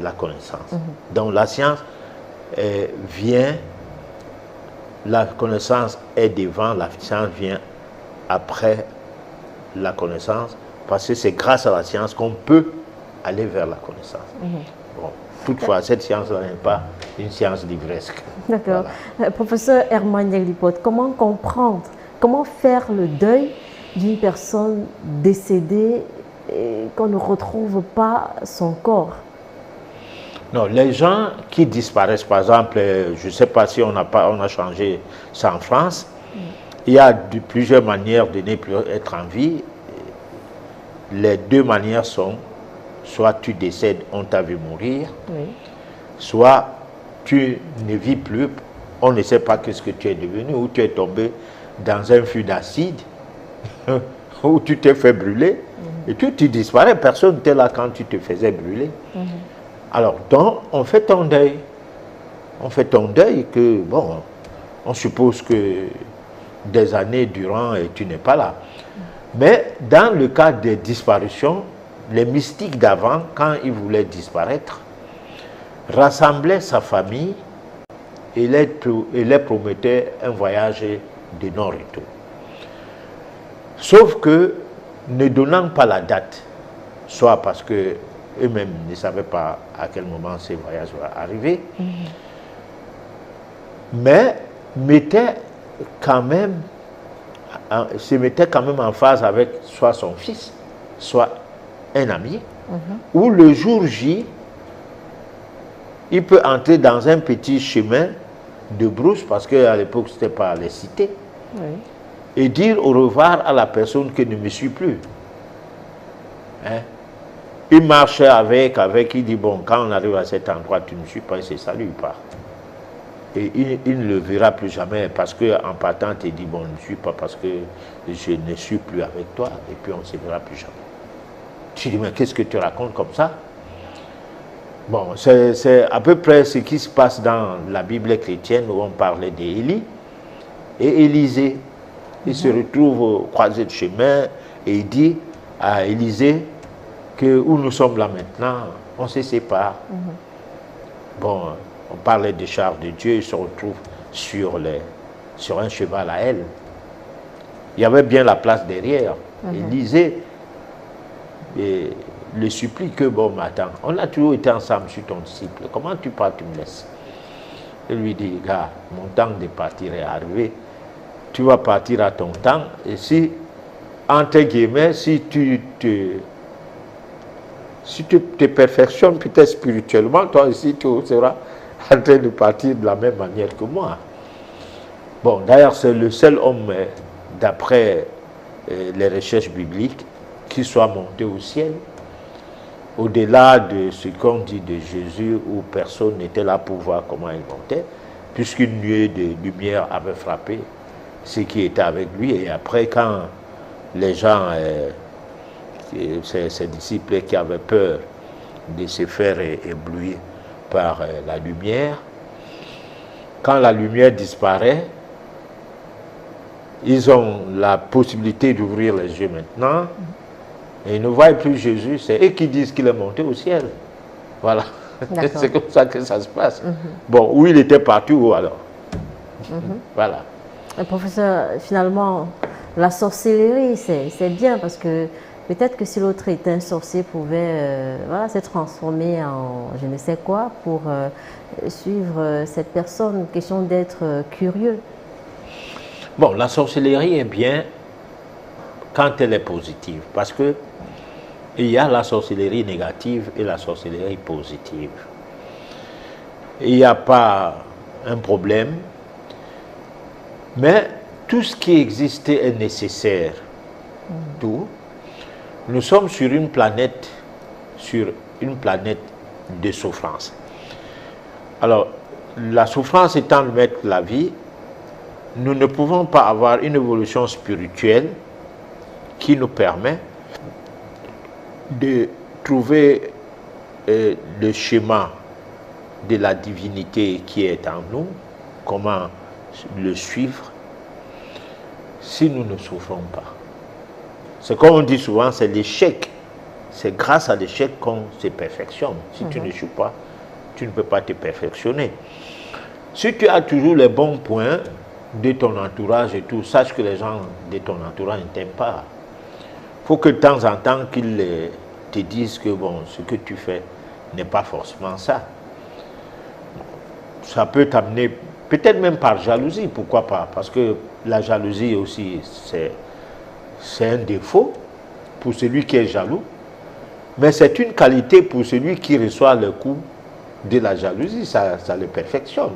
la connaissance. Donc la science vient, la connaissance est devant, la science vient après la connaissance, parce que c'est grâce à la science qu'on peut aller vers la connaissance. Bon, toutefois, cette science-là n'est pas une science livresque. D'accord. Voilà. Professeur Herman Yaglipot, comment comprendre, comment faire le deuil d'une personne décédée et qu'on ne retrouve pas son corps? Non, les gens qui disparaissent, par exemple, je ne sais pas si on a changé ça en France, il y a plusieurs manières de ne plus être en vie. Les deux manières sont, soit tu décèdes, on t'a vu mourir, soit tu ne vis plus, on ne sait pas ce que tu es devenu, ou tu es tombé dans un fût d'acide, ou tu t'es fait brûler, et tu disparais, personne n'était là quand tu te faisais brûler. Alors, donc, on fait ton deuil. On fait ton deuil que, bon, on suppose que des années durant, et tu n'es pas là. Mais dans le cas des disparitions, les mystiques d'avant, quand ils voulaient disparaître, rassemblaient sa famille et les promettaient un voyage de non-retour. Sauf que, ne donnant pas la date, soit parce que eux-mêmes ne savaient pas à quel moment ces voyages vont arriver, mais se mettait quand même en phase avec soit son fils, soit un ami, où le jour J, il peut entrer dans un petit chemin de brousse, parce qu'à l'époque, ce n'était pas les cités, et dire au revoir à la personne qui ne me suit plus. Hein? Il marchait avec, il dit, bon, quand on arrive à cet endroit, tu ne me suis pas, il se salue, il part. Et il ne le verra plus jamais, parce qu'en partant, il dit, bon, ne me suis pas, parce que je ne suis plus avec toi, et puis on ne se verra plus jamais. Tu dis, mais qu'est-ce que tu racontes comme ça? Bon, c'est à peu près ce qui se passe dans la Bible chrétienne, où on parlait d'Élie et Élisée. Il se retrouve au croisé de chemin, et il dit à Élisée, que où nous sommes là maintenant, on se sépare. Bon, on parlait des chars de Dieu, il se retrouve sur un cheval à aile. Il y avait bien la place derrière. Élisée le supplie que, bon, mais attends, on a toujours été ensemble, je suis ton disciple, comment tu pars, tu me laisses? Il lui dit, gars, mon temps de partir est arrivé, tu vas partir à ton temps, et si, entre guillemets, si tu te perfectionnes peut-être spirituellement, toi aussi tu seras en train de partir de la même manière que moi. Bon, d'ailleurs, c'est le seul homme, d'après les recherches bibliques, qui soit monté au ciel, au-delà de ce qu'on dit de Jésus, où personne n'était là pour voir comment il montait, puisqu'une nuée de lumière avait frappé ceux qui étaient avec lui, et après, quand les gens... ces disciples qui avaient peur de se faire éblouir par la lumière. Quand la lumière disparaît, ils ont la possibilité d'ouvrir les yeux maintenant et ils ne voient plus Jésus. C'est eux qui disent qu'il est monté au ciel. Voilà. C'est comme ça que ça se passe. Bon, où il était parti, où alors? Voilà. Professeur, finalement, la sorcellerie, c'est bien parce que peut-être que si l'autre était un sorcier, pouvait se transformer en je ne sais quoi pour suivre cette personne. Question d'être curieux. Bon, la sorcellerie est bien quand elle est positive, parce que il y a la sorcellerie négative et la sorcellerie positive. Il n'y a pas un problème, mais tout ce qui existait est nécessaire. Tout. Nous sommes sur une planète de souffrance. Alors, la souffrance étant le maître de la vie, nous ne pouvons pas avoir une évolution spirituelle qui nous permet de trouver le schéma de la divinité qui est en nous, comment le suivre, si nous ne souffrons pas. C'est comme on dit souvent, c'est l'échec. C'est grâce à l'échec qu'on se perfectionne. Si tu n'échoues pas, tu ne peux pas te perfectionner. Si tu as toujours les bons points de ton entourage et tout, sache que les gens de ton entourage ne t'aiment pas. Il faut que de temps en temps qu'ils te disent que bon, ce que tu fais n'est pas forcément ça. Ça peut t'amener, peut-être même par jalousie, pourquoi pas? Parce que la jalousie aussi, c'est un défaut pour celui qui est jaloux, mais c'est une qualité pour celui qui reçoit le coup de la jalousie, ça le perfectionne.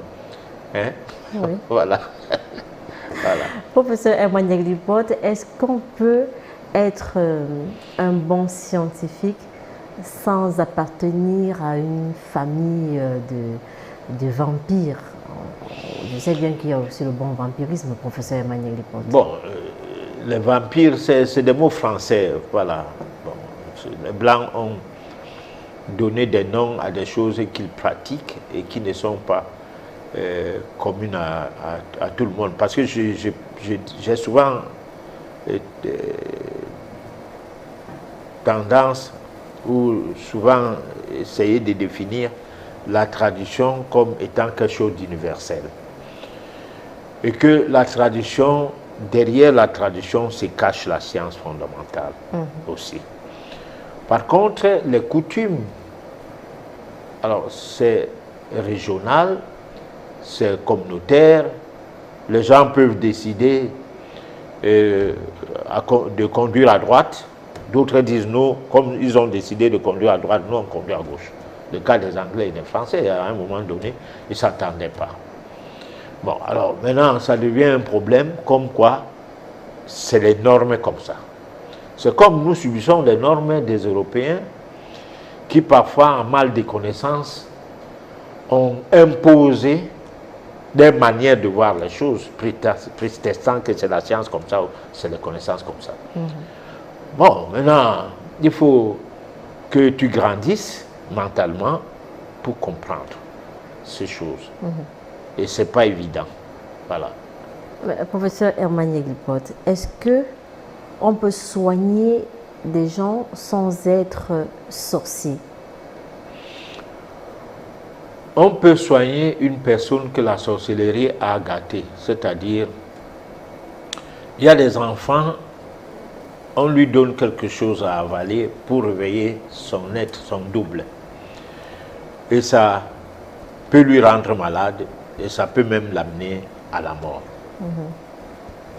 Hein? Oui. Voilà. Voilà. Professeur Herman Yaglibot, est-ce qu'on peut être un bon scientifique sans appartenir à une famille de vampires? Je sais bien qu'il y a aussi le bon vampirisme, professeur Herman Yaglibot. Bon, les vampires, c'est des mots français, voilà. Bon, les Blancs ont donné des noms à des choses qu'ils pratiquent et qui ne sont pas communes à tout le monde. Parce que j'ai souvent tendance ou souvent essayer de définir la tradition comme étant quelque chose d'universel. Et que la tradition, derrière la tradition, se cache la science fondamentale aussi. Par contre, les coutumes, alors c'est régional, c'est communautaire, les gens peuvent décider de conduire à droite, d'autres disent non, comme ils ont décidé de conduire à droite, nous on conduit à gauche. Le cas des Anglais et des Français, à un moment donné, ils ne s'attendaient pas. Bon, alors maintenant, ça devient un problème, comme quoi c'est les normes comme ça. C'est comme nous subissons les normes des Européens qui, parfois, en mal de connaissances, ont imposé des manières de voir les choses, prétextant que c'est la science comme ça ou c'est les connaissances comme ça. Bon, maintenant, il faut que tu grandisses mentalement pour comprendre ces choses. Et ce n'est pas évident. Voilà. Professeur Herman Yaglibot, est-ce qu'on peut soigner des gens sans être sorcier? On peut soigner une personne que la sorcellerie a gâtée. C'est-à-dire, il y a des enfants, on lui donne quelque chose à avaler pour réveiller son être, son double. Et ça peut lui rendre malade et ça peut même l'amener à la mort.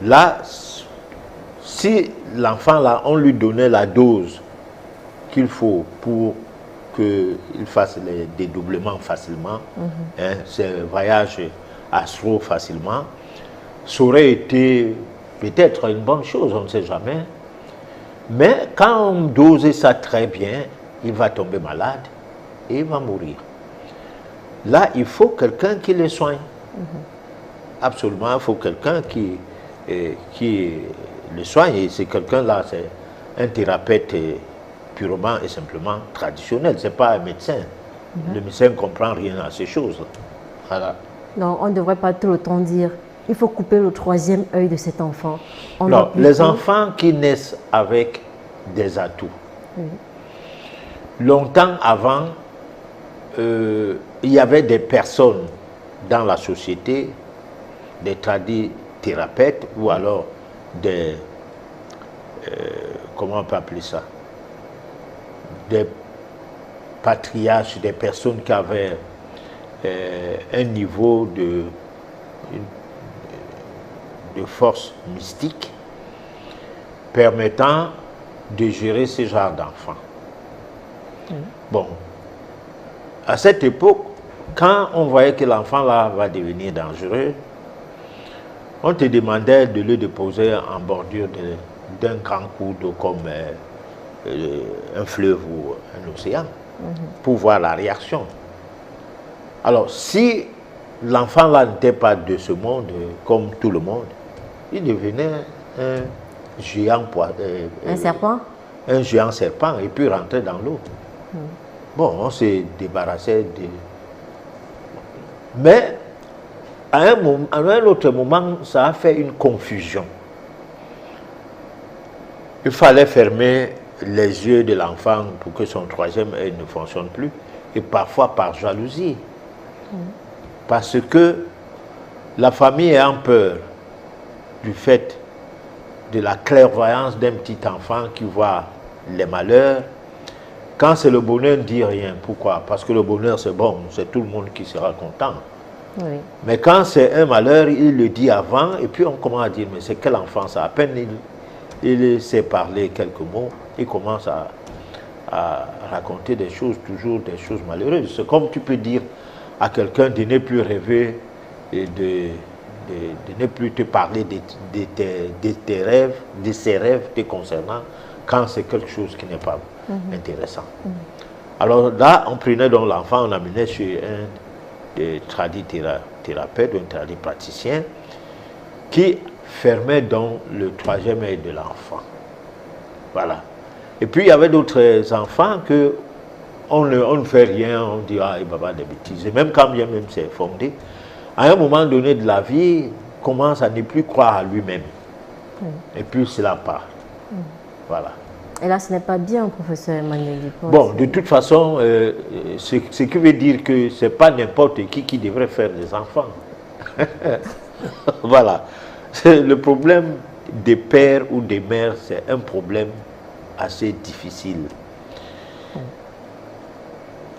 Là, si l'enfant là, on lui donnait la dose qu'il faut pour qu'il fasse les dédoublements facilement, ses voyages astro facilement, ça aurait été peut-être une bonne chose, on ne sait jamais. Mais quand on dose ça très bien, il va tomber malade et il va mourir. Là, il faut quelqu'un qui le soigne. Absolument, il faut quelqu'un qui le soigne. Et c'est quelqu'un-là, c'est un thérapeute purement et simplement traditionnel. Ce n'est pas un médecin. Le médecin ne comprend rien à ces choses. Voilà. Non, on ne devrait pas tout le temps dire il faut couper le troisième œil de cet enfant. Non, les enfants qui naissent avec des atouts. Longtemps avant, il y avait des personnes dans la société, des tradithérapeutes ou alors des, comment on peut appeler ça, des patriarches, des personnes qui avaient un niveau de force mystique permettant de gérer ce genre d'enfants. Bon, à cette époque, quand on voyait que l'enfant là va devenir dangereux, on te demandait de le déposer en bordure d'un grand cours d'eau comme un fleuve ou un océan pour voir la réaction. Alors, si l'enfant là n'était pas de ce monde, comme tout le monde, il devenait Un serpent? Un géant serpent et puis rentrer dans l'eau. Bon, on s'est débarrassé de... Mais à un autre moment, ça a fait une confusion. Il fallait fermer les yeux de l'enfant pour que son troisième œil ne fonctionne plus, et parfois par jalousie. Parce que la famille ayant peur du fait de la clairvoyance d'un petit enfant qui voit les malheurs, quand c'est le bonheur, ne dit rien. Pourquoi? Parce que le bonheur, c'est bon, c'est tout le monde qui sera content. Oui. Mais quand c'est un malheur, il le dit avant, et puis on commence à dire, mais c'est quel enfant ça? À peine il sait parler quelques mots, il commence à raconter des choses, toujours des choses malheureuses. C'est comme tu peux dire à quelqu'un de ne plus rêver et de ne plus te parler de tes rêves, de ses rêves te concernant, quand c'est quelque chose qui n'est pas intéressant. Alors là, on prenait donc l'enfant, on l'amenait chez un tradithérapeute, un tradipraticien, qui fermait donc le troisième œil de l'enfant. Voilà. Et puis il y avait d'autres enfants que on ne fait rien, on dit ah il va pas des bêtises. Et même quand bien même c'est fondé, à un moment donné de la vie, il commence à ne plus croire à lui-même. Et puis cela part. Voilà. Et là, ce n'est pas bien, professeur Emmanuel Dupont. Bon, de toute façon, ce qui veut dire que ce n'est pas n'importe qui devrait faire des enfants. Voilà. Le problème des pères ou des mères, c'est un problème assez difficile.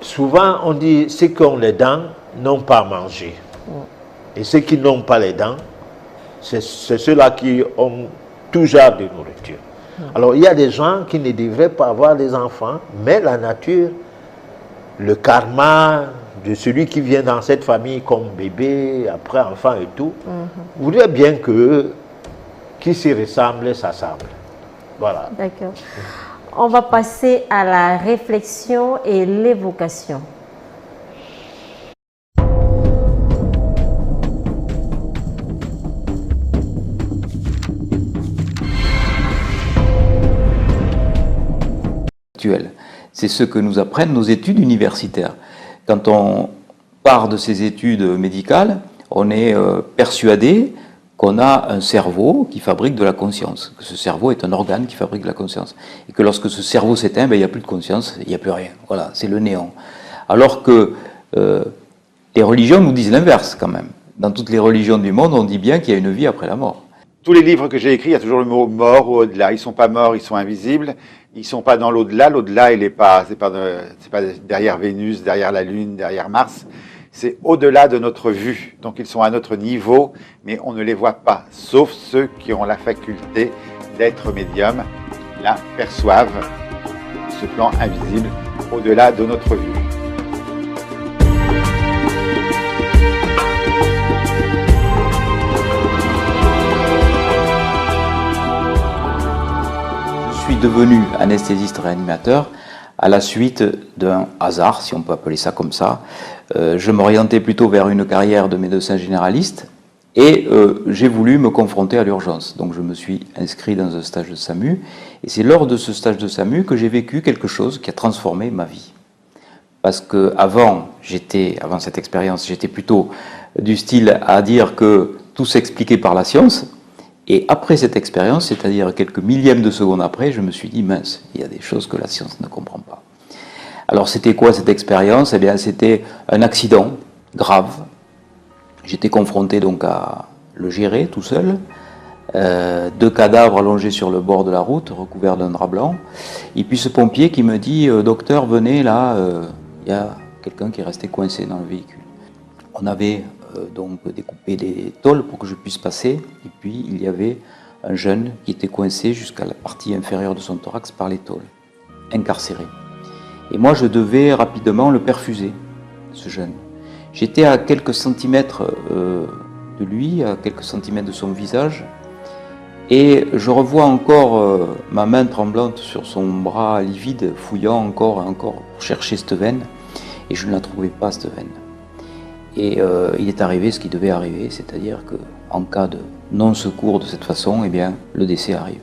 Souvent, on dit ceux qui ont les dents n'ont pas à manger. Et ceux qui n'ont pas les dents, c'est ceux-là qui ont tout genre de nourriture. Alors, il y a des gens qui ne devraient pas avoir des enfants, mais la nature, le karma de celui qui vient dans cette famille comme bébé, après enfant et tout, voudrait bien que qui se ressemble s'assemble. Voilà. D'accord. On va passer à la réflexion et l'évocation. C'est ce que nous apprennent nos études universitaires. Quand on part de ces études médicales, on est persuadé qu'on a un cerveau qui fabrique de la conscience, que ce cerveau est un organe qui fabrique de la conscience, et que lorsque ce cerveau s'éteint, il n'y a plus de conscience, il n'y a plus rien. Voilà, c'est le néant. Alors que les religions nous disent l'inverse quand même. Dans toutes les religions du monde, on dit bien qu'il y a une vie après la mort. Tous les livres que j'ai écrits, il y a toujours le mot mort ou au-delà. Ils ne sont pas morts, ils sont invisibles. Ils ne sont pas dans l'au-delà. L'au-delà, il n'est pas, c'est pas derrière Vénus, derrière la Lune, derrière Mars. C'est au-delà de notre vue. Donc ils sont à notre niveau, mais on ne les voit pas. Sauf ceux qui ont la faculté d'être médium, là, perçoivent ce plan invisible au-delà de notre vue. Je suis devenu anesthésiste réanimateur à la suite d'un hasard, si on peut appeler ça comme ça. Je m'orientais plutôt vers une carrière de médecin généraliste et j'ai voulu me confronter à l'urgence. Donc je me suis inscrit dans un stage de SAMU et c'est lors de ce stage de SAMU que j'ai vécu quelque chose qui a transformé ma vie. Parce que avant cette expérience, j'étais plutôt du style à dire que tout s'expliquait par la science. Et après cette expérience, c'est-à-dire quelques millièmes de seconde après, je me suis dit, mince, il y a des choses que la science ne comprend pas. Alors c'était quoi cette expérience? Eh bien c'était un accident grave. J'étais confronté donc à le gérer tout seul. 2 cadavres allongés sur le bord de la route, recouverts d'un drap blanc. Et puis ce pompier qui me dit, docteur, venez là, il y a quelqu'un qui est resté coincé dans le véhicule. On avait donc découpé des tôles pour que je puisse passer, et puis il y avait un jeune qui était coincé jusqu'à la partie inférieure de son thorax par les tôles, incarcéré. Et moi je devais rapidement le perfuser, ce jeune. J'étais à quelques centimètres de lui, à quelques centimètres de son visage, et je revois encore ma main tremblante sur son bras livide, fouillant encore et encore pour chercher cette veine, et je ne la trouvais pas, cette veine. Et il est arrivé ce qui devait arriver, c'est-à-dire qu'en cas de non-secours de cette façon, eh bien, le décès arrive.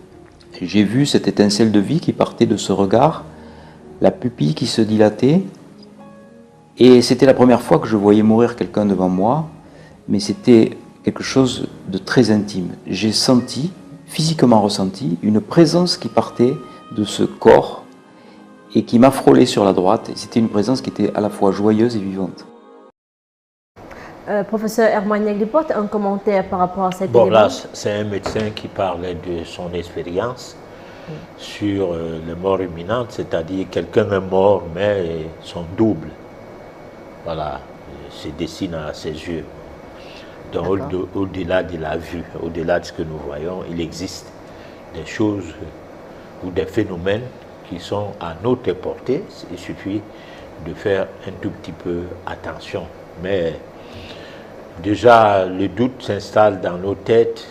J'ai vu cette étincelle de vie qui partait de ce regard, la pupille qui se dilatait, et c'était la première fois que je voyais mourir quelqu'un devant moi, mais c'était quelque chose de très intime. J'ai senti, physiquement ressenti, une présence qui partait de ce corps et qui m'a frôlé sur la droite. C'était une présence qui était à la fois joyeuse et vivante. Professeur Herman Negri porte un commentaire par rapport à cet Bon, élément. là, c'est un médecin qui parlait de son expérience sur les morts imminentes, c'est-à-dire quelqu'un est mort, mais son double, voilà, se dessine à ses yeux. Donc, au-delà de la vue, au-delà de ce que nous voyons, il existe des choses ou des phénomènes qui sont à notre portée. Il suffit de faire un tout petit peu attention. Mais déjà, le doute s'installe dans nos têtes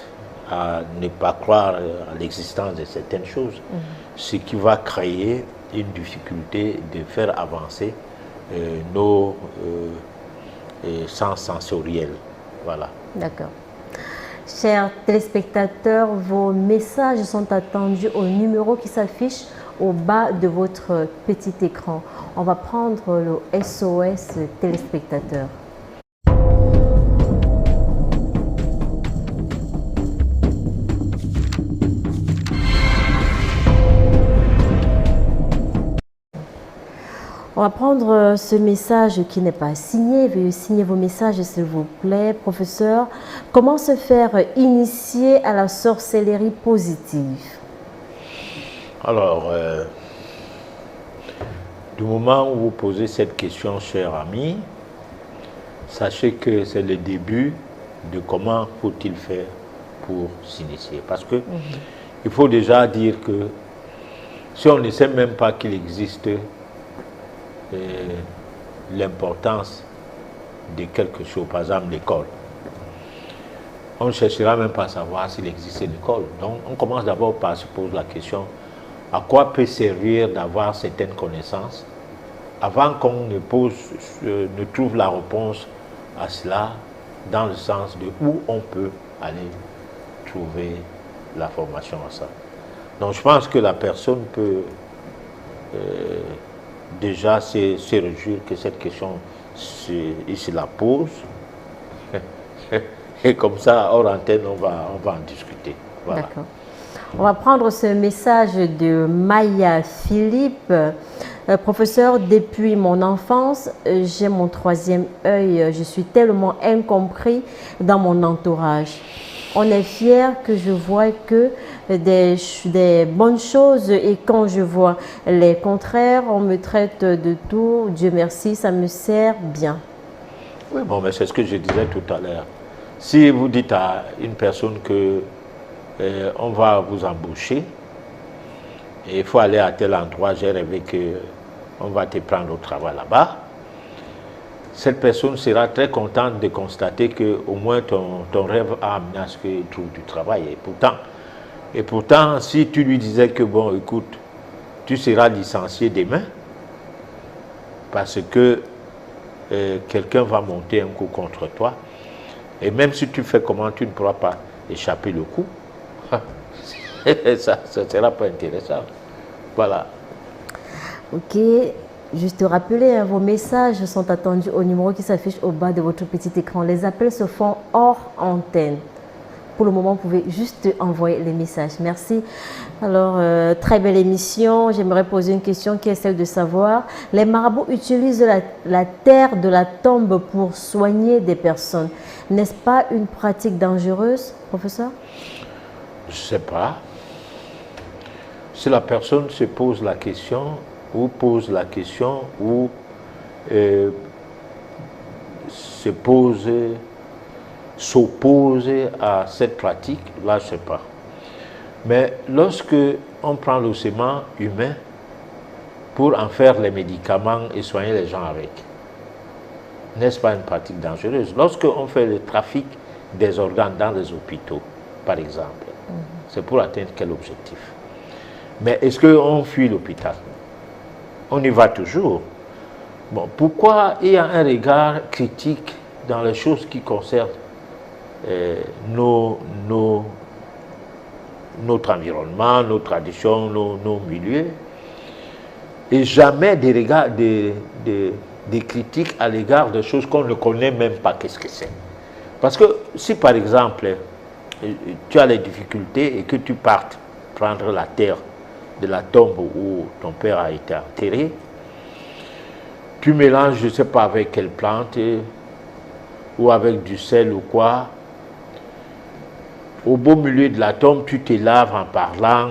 à ne pas croire à l'existence de certaines choses, ce qui va créer une difficulté de faire avancer nos sens sensoriels. Voilà. D'accord. Chers téléspectateurs, vos messages sont attendus au numéro qui s'affiche au bas de votre petit écran. On va prendre le SOS téléspectateur. On va prendre ce message qui n'est pas signé. Veuillez signer vos messages, s'il vous plaît. Professeur, comment se faire initier à la sorcellerie positive? Alors, du moment où vous posez cette question, cher ami, sachez que c'est le début de comment faut-il faire pour s'initier. Parce que il faut déjà dire que si on ne sait même pas qu'il existe l'importance de quelque chose, par exemple l'école, on ne cherchera même pas à savoir s'il existe une école. Donc on commence d'abord par se poser la question, à quoi peut servir d'avoir certaines connaissances avant qu'on ne trouve la réponse à cela dans le sens de où on peut aller trouver la formation à ça. Donc je pense que la personne peut déjà se réjouir que cette question, il se la pose. Et comme ça, hors antenne, on va en discuter. Voilà. D'accord. On va prendre ce message de Maya Philippe. Professeur, depuis mon enfance, j'ai mon troisième œil. Je suis tellement incompris dans mon entourage. On est fier que je vois que des bonnes choses et quand je vois les contraires, on me traite de tout. Dieu merci, ça me sert bien. Oui, bon, mais c'est ce que je disais tout à l'heure. Si vous dites à une personne que on va vous embaucher et il faut aller à tel endroit, j'ai rêvé qu'on va te prendre au travail là-bas, cette personne sera très contente de constater qu'au moins ton rêve a amené à ce qu'il trouve du travail. Et pourtant, si tu lui disais que, bon, écoute, tu seras licencié demain, parce que quelqu'un va monter un coup contre toi, et même si tu fais comment, tu ne pourras pas échapper le coup, ça ne sera pas intéressant. Voilà. Ok. Juste rappeler, vos messages sont attendus au numéro qui s'affiche au bas de votre petit écran. Les appels se font hors antenne. Pour le moment, vous pouvez juste envoyer les messages. Merci. Alors, très belle émission. J'aimerais poser une question qui est celle de savoir, les marabouts utilisent la terre de la tombe pour soigner des personnes. N'est-ce pas une pratique dangereuse, professeur? Je ne sais pas. Si la personne se pose la question, ou pose la question, ou s'oppose à cette pratique, là je ne sais pas. Mais lorsque on prend le sément humain pour en faire les médicaments et soigner les gens avec, n'est-ce pas une pratique dangereuse? Lorsque on fait le trafic des organes dans les hôpitaux, par exemple, c'est pour atteindre quel objectif? Mais est-ce qu'on fuit l'hôpital? On y va toujours. Bon, pourquoi il y a un regard critique dans les choses qui concernent notre environnement, nos traditions, nos milieux, et jamais des critiques à l'égard de choses qu'on ne connaît même pas qu'est-ce que c'est. Parce que si par exemple, tu as les difficultés et que tu partes prendre la terre de la tombe où ton père a été enterré, tu mélanges, je ne sais pas avec quelle plante, ou avec du sel ou quoi. Au beau milieu de la tombe, tu te laves en parlant,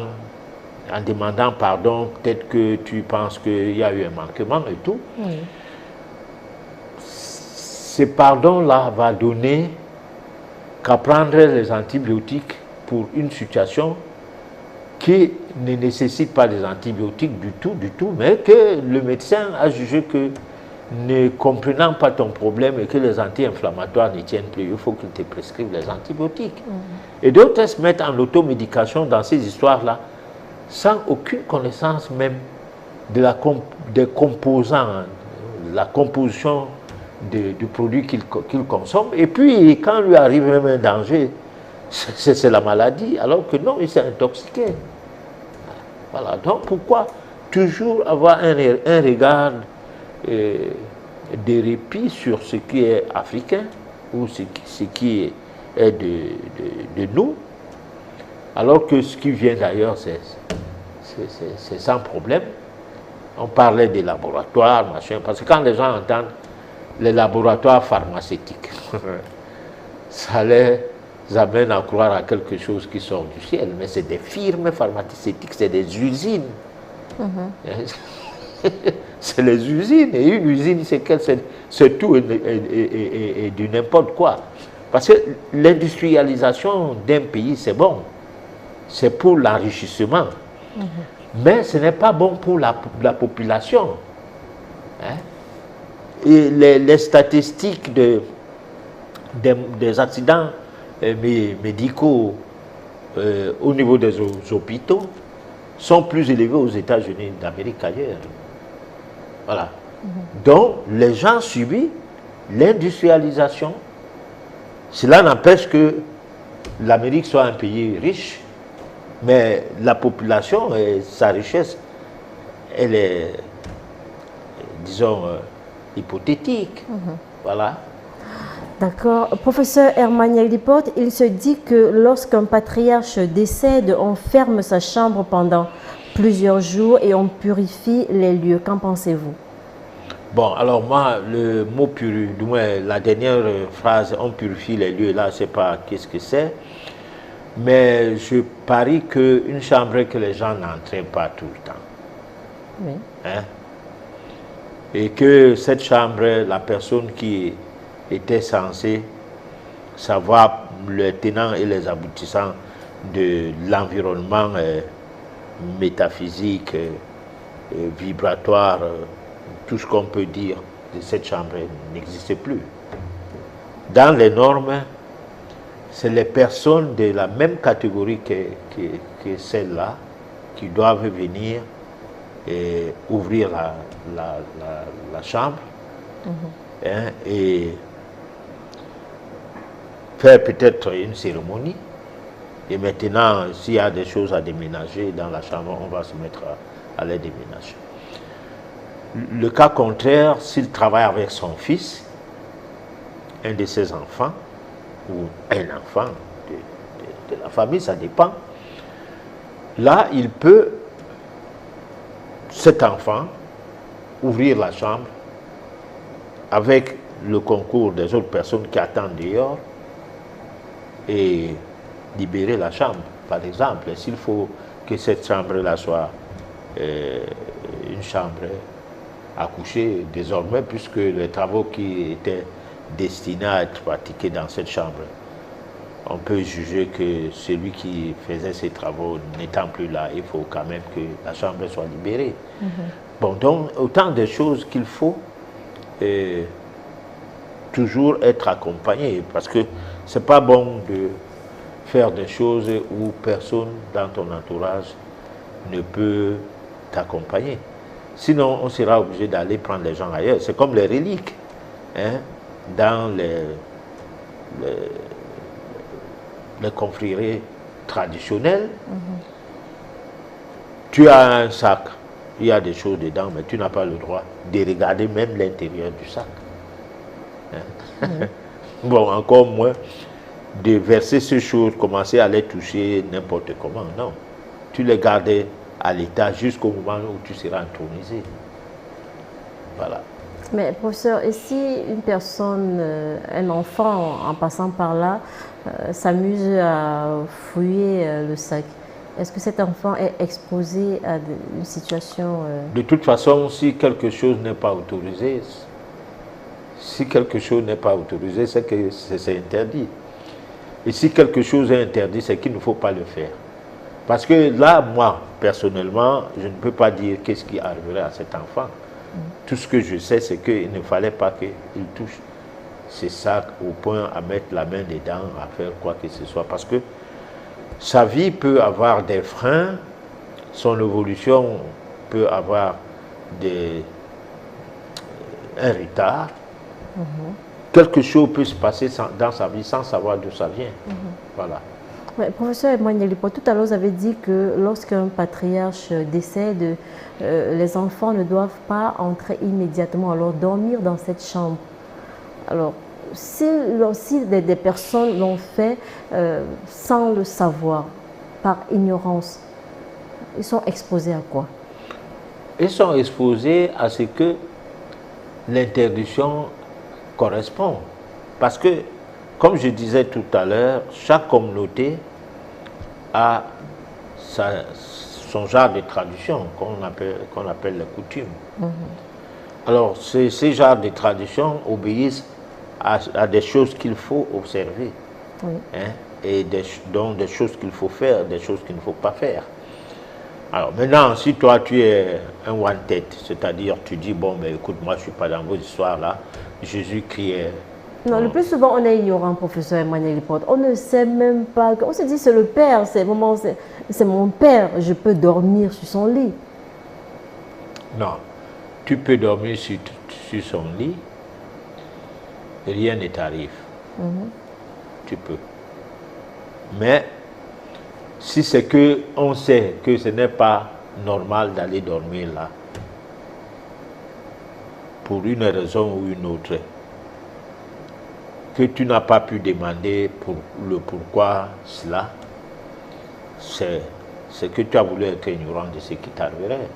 en demandant pardon, peut-être que tu penses qu'il y a eu un manquement et tout. Oui. Ce pardon-là va donner qu'à prendre les antibiotiques pour une situation qui ne nécessite pas des antibiotiques du tout, mais que le médecin a jugé que, ne comprenant pas ton problème et que les anti-inflammatoires ne tiennent plus, il faut qu'il te prescrive les antibiotiques. Et d'autres se mettent en automédication dans ces histoires-là, sans aucune connaissance même de des composants, la composition du produit qu'il consomme. Et puis, quand lui arrive même un danger, c'est la maladie, alors que non, il s'est intoxiqué. Voilà, donc pourquoi toujours avoir un regard de répit sur ce qui est africain ou ce qui est de nous, alors que ce qui vient d'ailleurs, c'est sans problème. On parlait des laboratoires, machin, parce que quand les gens entendent les laboratoires pharmaceutiques, ça les amène à croire à quelque chose qui sort du ciel, mais c'est des firmes pharmaceutiques, c'est des usines. C'est les usines, et une usine, c'est tout et du n'importe quoi. Parce que l'industrialisation d'un pays, c'est bon, c'est pour l'enrichissement, mais ce n'est pas bon pour la population. Hein? Et les statistiques des accidents médicaux au niveau des hôpitaux sont plus élevés aux États-Unis d'Amérique qu'ailleurs. Voilà. Donc, les gens subissent l'industrialisation. Cela n'empêche que l'Amérique soit un pays riche, mais la population et sa richesse, elle est, disons, hypothétique. Voilà. D'accord. Professeur Hermaniel Deportes, il se dit que lorsqu'un patriarche décède, on ferme sa chambre pendant plusieurs jours et on purifie les lieux. Qu'en pensez-vous? Bon, alors moi, le mot purifier, du moins la dernière phrase, on purifie les lieux, là, je ne sais pas qu'est-ce que c'est, mais je parie qu'une chambre que les gens n'entraient pas tout le temps. Oui. Hein? Et que cette chambre, la personne qui était censée savoir les tenants et les aboutissants de l'environnement métaphysique, vibratoire, tout ce qu'on peut dire de cette chambre n'existe plus. Dans les normes, c'est les personnes de la même catégorie que celle-là qui doivent venir et ouvrir la chambre hein, et faire peut-être une cérémonie. Et maintenant, s'il y a des choses à déménager dans la chambre, on va se mettre à les déménager. Le cas contraire, s'il travaille avec son fils, un de ses enfants, ou un enfant de la famille, ça dépend, là, il peut, cet enfant, ouvrir la chambre avec le concours des autres personnes qui attendent dehors et libérer la chambre. Par exemple, s'il faut que cette chambre-là soit une chambre à coucher désormais, puisque les travaux qui étaient destinés à être pratiqués dans cette chambre, on peut juger que celui qui faisait ces travaux n'étant plus là, il faut quand même que la chambre soit libérée. Bon, donc, autant de choses qu'il faut toujours être accompagné, parce que c'est pas bon de faire des choses où personne dans ton entourage ne peut t'accompagner. Sinon, on sera obligé d'aller prendre les gens ailleurs. C'est comme les reliques. Hein, dans les confréries traditionnelle, tu as un sac, il y a des choses dedans, mais tu n'as pas le droit de regarder même l'intérieur du sac. Hein? Bon, encore moins de verser ces choses, commencer à les toucher n'importe comment. Non, tu les gardais à l'état jusqu'au moment où tu seras intronisé. Voilà. Mais professeur, et si une personne, un enfant en passant par là, s'amuse à fouiller le sac, est-ce que cet enfant est exposé à une situation... De toute façon, si quelque chose n'est pas autorisé, c'est que c'est interdit. Et si quelque chose est interdit, c'est qu'il ne faut pas le faire. Parce que là, moi, personnellement, je ne peux pas dire qu'est-ce qui arriverait à cet enfant. Tout ce que je sais, c'est qu'il ne fallait pas qu'il touche ces sacs au point à mettre la main dedans, à faire quoi que ce soit. Parce que sa vie peut avoir des freins, son évolution peut avoir un retard. Quelque chose peut se passer dans sa vie sans savoir d'où ça vient. Voilà. Ouais, professeur Emmanuel Lipote, tout à l'heure, vous avez dit que lorsqu'un patriarche décède, les enfants ne doivent pas entrer immédiatement, alors dormir dans cette chambre. Alors, si des personnes l'ont fait sans le savoir, par ignorance, ils sont exposés à quoi? Ils sont exposés à ce que l'interdiction correspond. Parce que, comme je disais tout à l'heure, chaque communauté a son genre de tradition qu'on appelle les coutumes. Alors, ces genres de traditions obéissent à des choses qu'il faut observer. Hein, et donc des choses qu'il faut faire, des choses qu'il ne faut pas faire. Alors maintenant, si toi tu es un one-tête, c'est-à-dire tu dis, bon, mais écoute, moi je ne suis pas dans vos histoires là, Jésus criait. Non, le plus souvent on est ignorant, professeur Emmanuel Lipote. On ne sait même pas, on se dit c'est le père, c'est mon père, je peux dormir sur son lit. Non, tu peux dormir sur son lit, rien ne t'arrive. Tu peux. Mais si c'est que on sait que ce n'est pas normal d'aller dormir là, pour une raison ou une autre, que tu n'as pas pu demander pour le pourquoi cela, c'est que tu as voulu être ignorant de ce qui t'arriverait.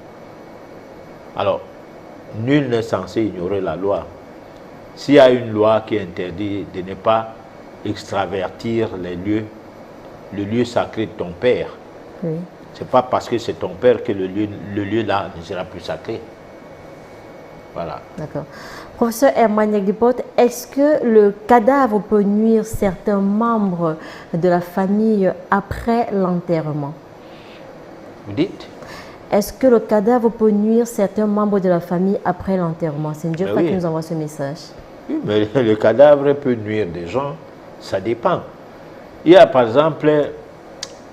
Alors, nul n'est censé ignorer la loi. S'il y a une loi qui interdit de ne pas extravertir le lieu sacré de ton père, c'est pas parce que c'est ton père que le lieu là ne sera plus sacré. Voilà. D'accord. Professeur Emmanuel Lipote, est-ce que le cadavre peut nuire certains membres de la famille après l'enterrement? Vous dites? Est-ce que le cadavre peut nuire certains membres de la famille après l'enterrement? C'est Dieu qui nous envoie ce message. Oui, mais le cadavre peut nuire des gens, ça dépend. Il y a par exemple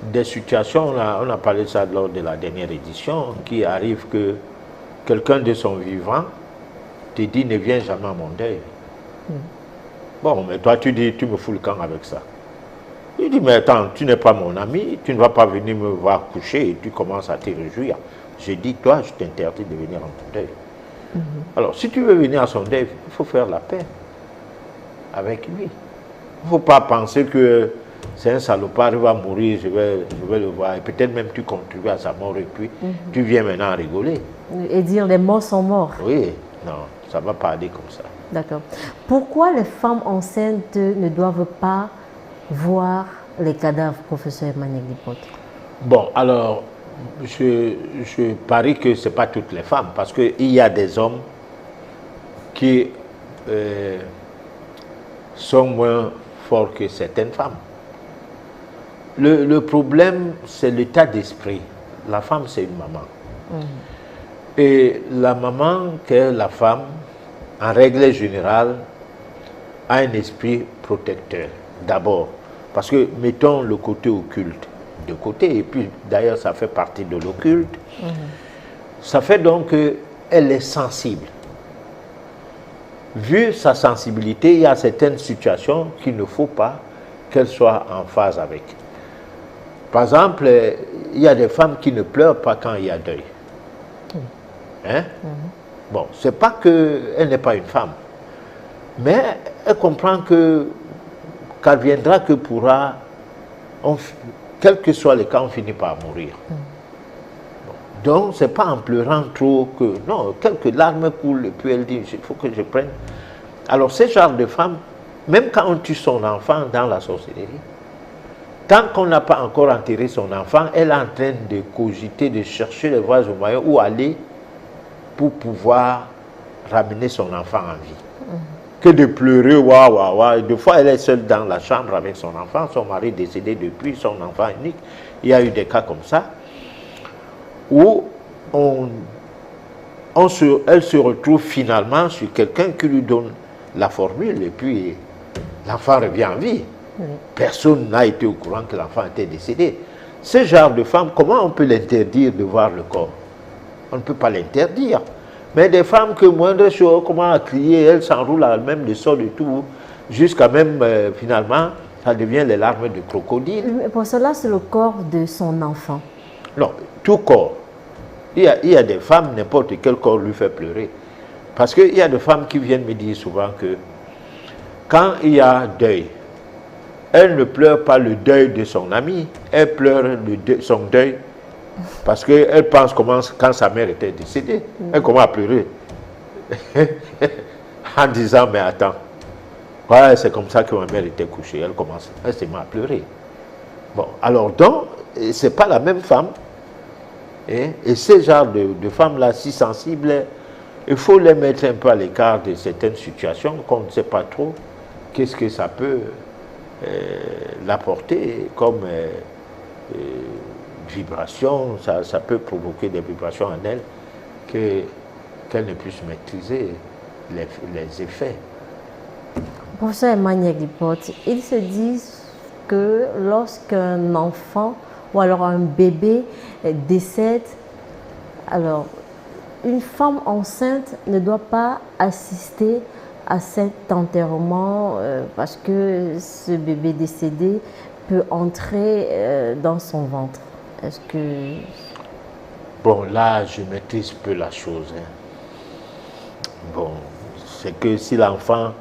des situations, on a parlé de ça lors de la dernière édition, qui arrive que quelqu'un de son vivant te dit ne viens jamais à mon deuil. Bon, mais toi tu dis tu me fous le camp avec ça. Il dit mais attends, tu n'es pas mon ami, tu ne vas pas venir me voir coucher et tu commences à te réjouir. J'ai dit toi je t'interdis de venir à ton deuil. Alors si tu veux venir à son deuil, il faut faire la paix avec lui. Il ne faut pas penser que c'est un salopard, il va mourir, je vais le voir. Et peut-être même tu contribues à sa mort et puis tu viens maintenant rigoler. Et dire les morts sont morts. Oui, non, ça ne va pas aller comme ça. D'accord. Pourquoi les femmes enceintes ne doivent pas voir les cadavres, professeur Emmanuel Lipote? Bon, alors, je parie que ce n'est pas toutes les femmes, parce qu'il y a des hommes qui sont moins forts que certaines femmes. Le problème, c'est l'état d'esprit. La femme, c'est une maman. Et la maman, qu'est la femme, en règle générale, a un esprit protecteur, d'abord. Parce que, mettons le côté occulte de côté, et puis d'ailleurs, ça fait partie de l'occulte. Ça fait donc qu'elle est sensible. Vu sa sensibilité, il y a certaines situations qu'il ne faut pas qu'elle soit en phase avec. Par exemple, il y a des femmes qui ne pleurent pas quand il y a deuil. Hein? Bon, c'est pas qu'elle n'est pas une femme, mais elle comprend qu'elle viendra que pourra, quel que soit le cas, on finit par mourir. Bon, donc, c'est pas en pleurant trop que, non, quelques larmes coulent, et puis elle dit, il faut que je prenne. Alors, ce genre de femme, même quand on tue son enfant dans la sorcellerie, tant qu'on n'a pas encore enterré son enfant, elle est en train de cogiter, de chercher les voies au moyen où aller pour pouvoir ramener son enfant en vie. Que de pleurer, waouh, waouh, waouh. Des fois, elle est seule dans la chambre avec son enfant, son mari décédé depuis, son enfant unique. Il y a eu des cas comme ça, où elle se retrouve finalement sur quelqu'un qui lui donne la formule, et puis l'enfant revient en vie. Personne n'a été au courant que l'enfant était décédé. Ce genre de femme, comment on peut l'interdire de voir le corps? On ne peut pas l'interdire. Mais des femmes que moindre chose, comment à crier, elles s'enroulent à même le sol et tout, jusqu'à même finalement, ça devient les larmes de crocodile. Mais pour cela, c'est le corps de son enfant. Non, tout corps. Il y a des femmes, n'importe quel corps lui fait pleurer. Parce qu'il y a des femmes qui viennent me dire souvent que quand il y a deuil, elle ne pleure pas le deuil de son ami, elle pleure son deuil parce qu'elle pense quand sa mère était décédée, elle commence à pleurer en disant mais attends, ouais, c'est comme ça que ma mère était couchée, elle se met à pleurer. Bon, alors donc, c'est pas la même femme, et ce genre de femmes-là si sensibles, il faut les mettre un peu à l'écart de certaines situations qu'on ne sait pas trop qu'est-ce que ça peut l'apporter comme vibration, ça peut provoquer des vibrations en elle qu'elle ne puisse maîtriser les effets. Professeur Emmanuel Lipote, ils se disent que lorsqu'un enfant ou alors un bébé décède, alors une femme enceinte ne doit pas assister à cet enterrement parce que ce bébé décédé peut entrer dans son ventre. Est-ce que... Bon, là, je maîtrise peu la chose. Bon, c'est que si l'enfant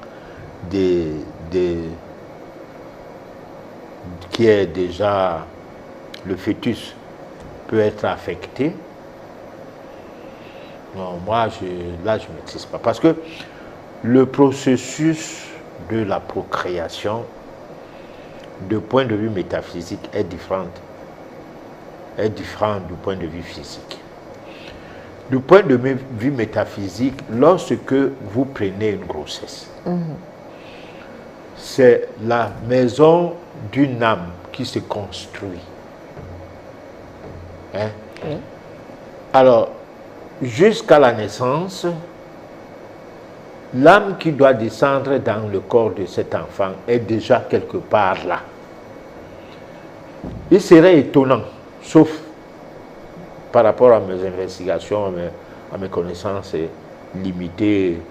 qui est déjà le fœtus peut être affecté, non, moi, là, je ne maîtrise pas. Parce que le processus de la procréation, du point de vue métaphysique, est différent du point de vue physique. Du point de vue métaphysique, lorsque vous prenez une grossesse, c'est la maison d'une âme qui se construit. Hein? Oui. Alors, jusqu'à la naissance, l'âme qui doit descendre dans le corps de cet enfant est déjà quelque part là. Il serait étonnant, sauf par rapport à mes investigations, à mes connaissances limitées,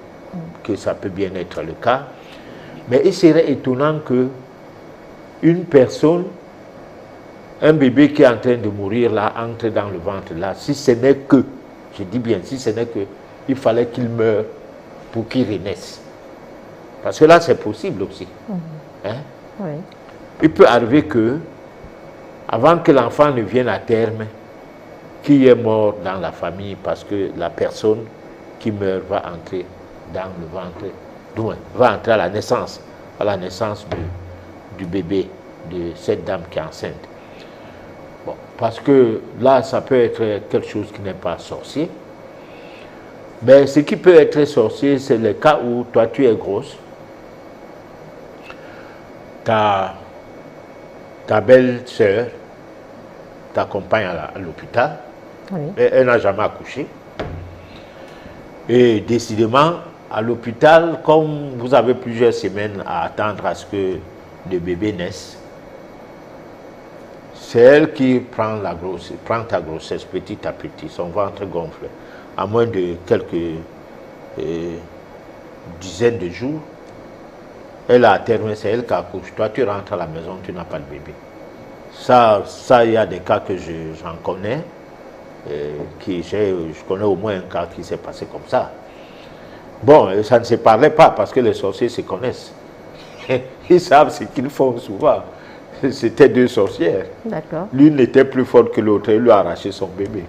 que ça peut bien être le cas, mais il serait étonnant que une personne, un bébé qui est en train de mourir là, entre dans le ventre là, si ce n'est que, je dis bien, si ce n'est que, il fallait qu'il meure pour qu'il renaisse. Parce que là, c'est possible aussi. Hein? Oui. Il peut arriver que, avant que l'enfant ne vienne à terme, qui est mort dans la famille parce que la personne qui meurt va entrer dans le ventre, va entrer à la naissance du bébé, de cette dame qui est enceinte. Bon, parce que là, ça peut être quelque chose qui n'est pas sorcier. Mais ce qui peut être sorcier, c'est le cas où toi, tu es grosse, ta belle-sœur t'accompagne à l'hôpital, oui. Elle n'a jamais accouché. Et décidément, à l'hôpital, comme vous avez plusieurs semaines à attendre à ce que le bébé naisse, c'est elle qui prend ta grossesse petit à petit, son ventre gonfle. À moins de quelques dizaines de jours, elle a terminé, c'est elle qui accouche. Toi, tu rentres à la maison, tu n'as pas de bébé. Ça, il y a des cas que j'en connais. Je connais au moins un cas qui s'est passé comme ça. Bon, ça ne se parlait pas parce que les sorciers se connaissent. Ils savent ce qu'ils font souvent. C'était deux sorcières. D'accord. L'une était plus forte que l'autre et lui a arraché son bébé.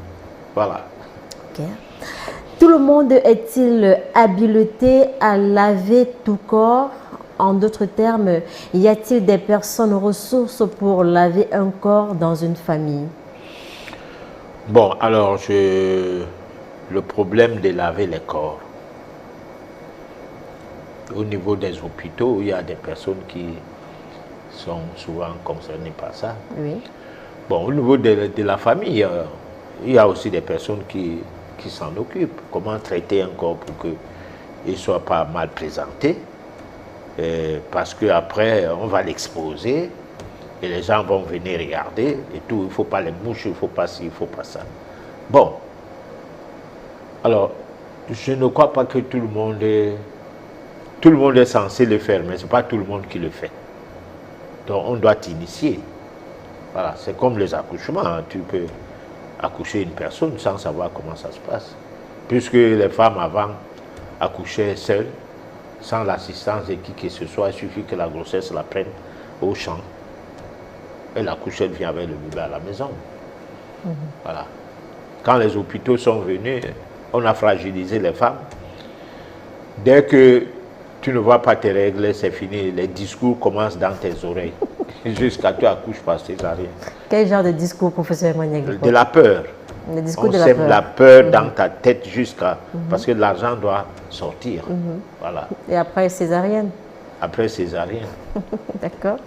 Voilà. Ok. Tout le monde est-il habilité à laver tout corps? En d'autres termes, y a-t-il des personnes ressources pour laver un corps dans une famille? Bon, alors, le problème de laver les corps. Au niveau des hôpitaux, il y a des personnes qui sont souvent concernées par ça. Oui. Bon, au niveau de la famille, il y a aussi des personnes qui s'en occupent. Comment traiter un corps pour qu'il ne soit pas mal présenté. Parce qu'après, on va l'exposer et les gens vont venir regarder et tout. Il ne faut pas les mouches, il ne faut pas ci, il ne faut pas ça. Bon. Alors, je ne crois pas que tout le monde est censé le faire, mais ce n'est pas tout le monde qui le fait. Donc, on doit t'initier. Voilà, c'est comme les accouchements. Hein. Tu peux accoucher une personne sans savoir comment ça se passe. Puisque les femmes avant accouchaient seules, sans l'assistance de qui que ce soit, il suffit que la grossesse la prenne au champ. Et la couchette vient avec le bébé à la maison. Voilà. Quand les hôpitaux sont venus, on a fragilisé les femmes. Dès que tu ne vois pas tes règles, c'est fini. Les discours commencent dans tes oreilles. Jusqu'à tu accouches par césarienne. Quel genre de discours, professeur Maniagui? De la peur. Le discours On de la sème peur. la peur dans ta tête jusqu'à... Parce que l'argent doit sortir. Voilà. Et après césarienne? Après césarienne. D'accord.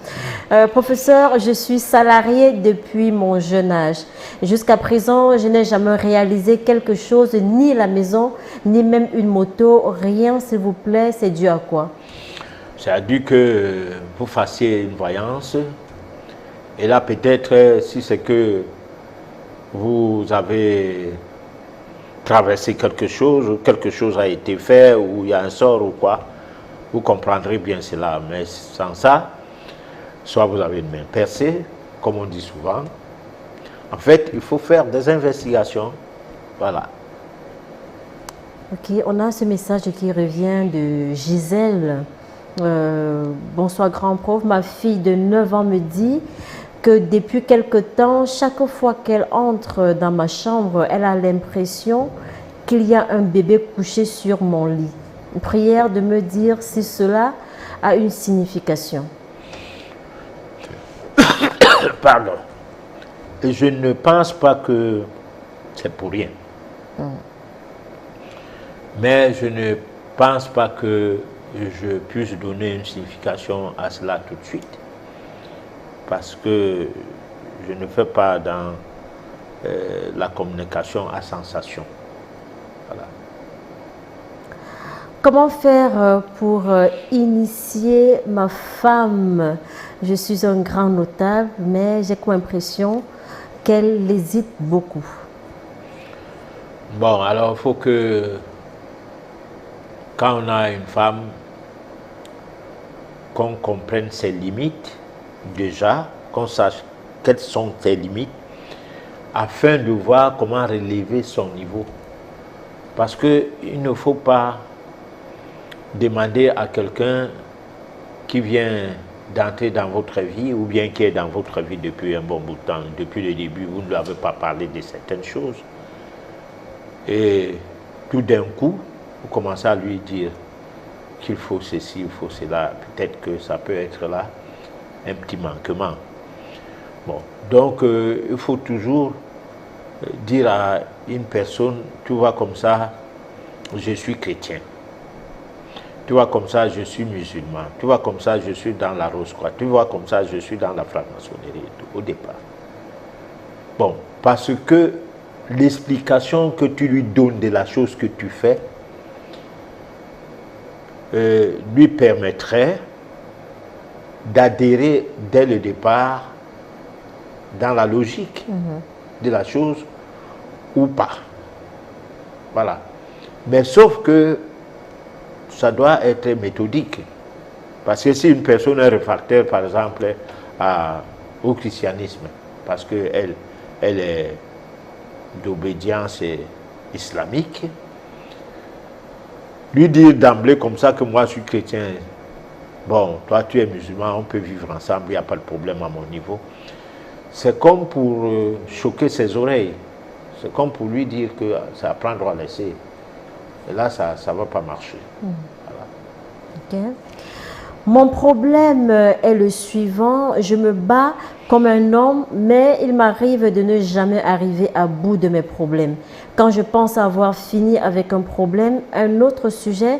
Professeur, je suis salarié depuis mon jeune âge. Jusqu'à présent, je n'ai jamais réalisé quelque chose, ni la maison, ni même une moto. Rien, s'il vous plaît. C'est dû à quoi? C'est dû que vous fassiez une voyance. Et là, peut-être, si c'est que vous avez traversé quelque chose a été fait, ou il y a un sort ou quoi, vous comprendrez bien cela. Mais sans ça, soit vous avez une main percée, comme on dit souvent. En fait, il faut faire des investigations. Voilà. Ok, on a ce message qui revient de Gisèle. Bonsoir grand prof, ma fille de 9 ans me dit que depuis quelque temps, chaque fois qu'elle entre dans ma chambre, elle a l'impression qu'il y a un bébé couché sur mon lit. Une prière de me dire si cela a une signification. Pardon. Et je ne pense pas que c'est pour rien. Mais je ne pense pas que je puisse donner une signification à cela tout de suite. Parce que je ne fais pas dans la communication à sensation. Voilà. Comment faire pour initier ma femme? Je suis un grand notable, mais j'ai comme impression qu'elle hésite beaucoup. Bon, alors il faut que, quand on a une femme, qu'on comprenne ses limites, déjà, qu'on sache quelles sont ses limites, afin de voir comment relever son niveau. Parce qu'il ne faut pas demander à quelqu'un qui vient d'entrer dans votre vie ou bien qui est dans votre vie depuis un bon bout de temps, depuis le début, vous ne lui avez pas parlé de certaines choses. Et tout d'un coup, vous commencez à lui dire qu'il faut ceci, il faut cela. Peut-être que ça peut être là un petit manquement. Bon, donc il faut toujours dire à une personne, tu vois comme ça, je suis chrétien. Tu vois comme ça, je suis musulman. Tu vois comme ça, je suis dans la Rose-Croix. Tu vois comme ça, je suis dans la franc-maçonnerie au départ. Bon, parce que l'explication que tu lui donnes de la chose que tu fais lui permettrait d'adhérer dès le départ dans la logique de la chose ou pas. Voilà. Mais sauf que ça doit être méthodique. Parce que si une personne est réfractaire, par exemple, à au christianisme, parce qu'elle elle est d'obédience islamique, lui dire d'emblée comme ça que moi je suis chrétien, bon, toi tu es musulman, on peut vivre ensemble, il n'y a pas de problème à mon niveau. C'est comme pour choquer ses oreilles. C'est comme pour lui dire que ça va prendre à laisser. Et là, ça ne va pas marcher. Voilà. Ok. Mon problème est le suivant. Je me bats comme un homme, mais il m'arrive de ne jamais arriver à bout de mes problèmes. Quand je pense avoir fini avec un problème, un autre sujet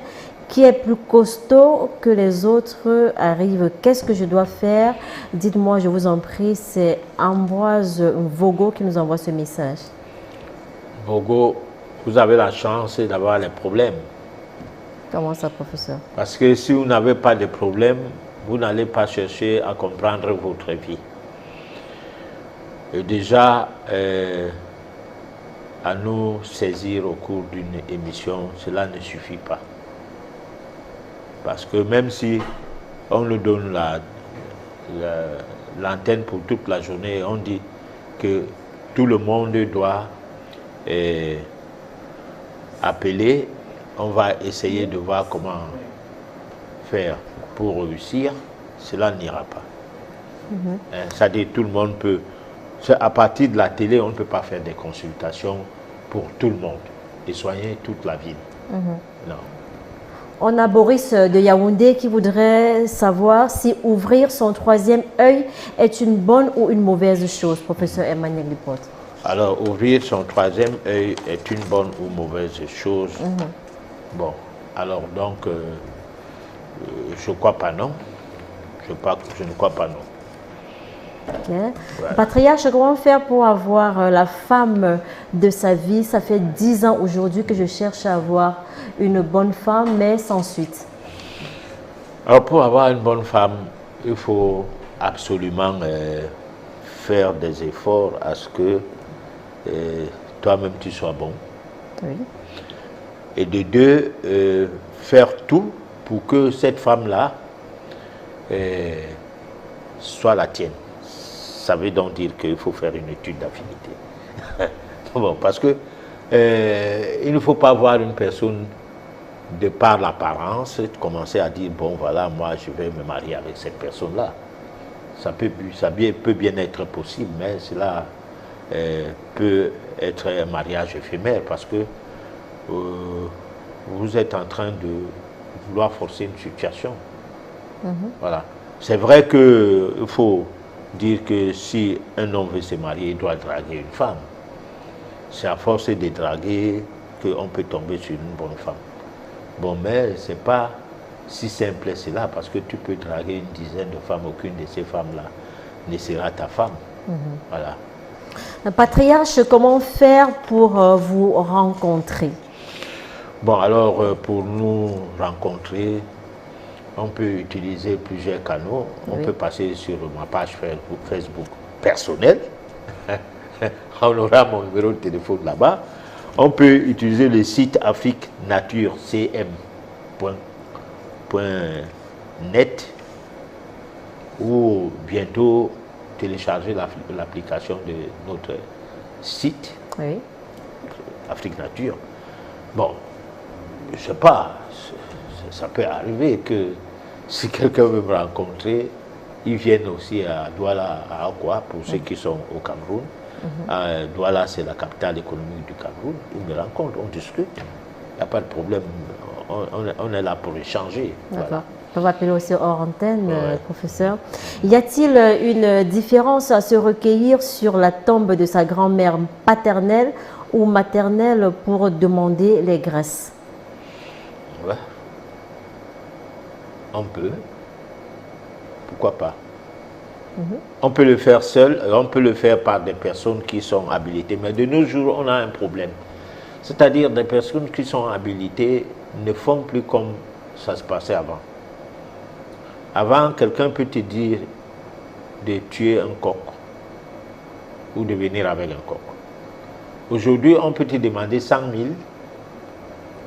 qui est plus costaud que les autres arrive. Qu'est-ce que je dois faire? Dites-moi, je vous en prie. C'est Ambroise Vogo qui nous envoie ce message. Vogo, vous avez la chance d'avoir les problèmes. Comment ça, professeur? Parce que si vous n'avez pas de problème, vous n'allez pas chercher à comprendre votre vie. Et déjà, à nous saisir au cours d'une émission, cela ne suffit pas. Parce que même si on nous donne l'antenne pour toute la journée, on dit que tout le monde doit appeler, on va essayer de voir comment faire pour réussir, cela n'ira pas. C'est-à-dire tout le monde peut, à partir de la télé, on ne peut pas faire des consultations pour tout le monde et soigner toute la ville. Non. On a Boris de Yaoundé qui voudrait savoir si ouvrir son troisième œil est une bonne ou une mauvaise chose, professeur Emmanuel Lipote. Alors, ouvrir son troisième œil est une bonne ou mauvaise chose? Bon, alors donc, je ne crois pas non. Je ne crois pas non. Okay. Ouais. Patriarche, comment faire pour avoir la femme de sa vie? Ça fait 10 ans aujourd'hui que je cherche à avoir une bonne femme, mais sans suite. Alors, pour avoir une bonne femme, il faut absolument faire des efforts à ce que toi-même tu sois bon. Oui. Et de deux, faire tout pour que cette femme-là soit la tienne. Ça veut donc dire qu'il faut faire une étude d'affinité. Bon, parce que il ne faut pas voir une personne de par l'apparence commencer à dire bon voilà, moi je vais me marier avec cette personne-là. Ça peut bien être possible, mais cela peut être un mariage éphémère parce que vous êtes en train de vouloir forcer une situation. Voilà. C'est vrai qu'il faut dire que si un homme veut se marier, il doit draguer une femme. C'est à force de draguer qu'on peut tomber sur une bonne femme. Bon, mais ce n'est pas si simple cela, parce que tu peux draguer une dizaine de femmes, aucune de ces femmes-là ne sera ta femme. Voilà. Patriarche, comment faire pour vous rencontrer? Bon, alors, pour nous rencontrer, on peut utiliser plusieurs canaux. On peut passer sur ma page Facebook personnelle. On aura mon numéro de téléphone là-bas. On peut utiliser le site afriquenaturecm.net ou bientôt télécharger l'application de notre site, Afrique Nature. Bon, je ne sais pas, ça peut arriver que si quelqu'un veut me rencontrer, ils viennent aussi à Douala, à Akwa, pour ceux qui sont au Cameroun. Douala, c'est la capitale économique du Cameroun. Ils me rencontrent, on discute. Il n'y a pas de problème. On est là pour échanger. Voilà. On va appeler aussi hors antenne, professeur. Y a-t-il une différence à se recueillir sur la tombe de sa grand-mère paternelle ou maternelle pour demander les grâces? Ouais. On peut. Pourquoi pas? On peut le faire seul, on peut le faire par des personnes qui sont habilitées. Mais de nos jours, on a un problème. C'est-à-dire des personnes qui sont habilitées ne font plus comme ça se passait avant. Avant, quelqu'un peut te dire de tuer un coq ou de venir avec un coq. Aujourd'hui, on peut te demander 100 000.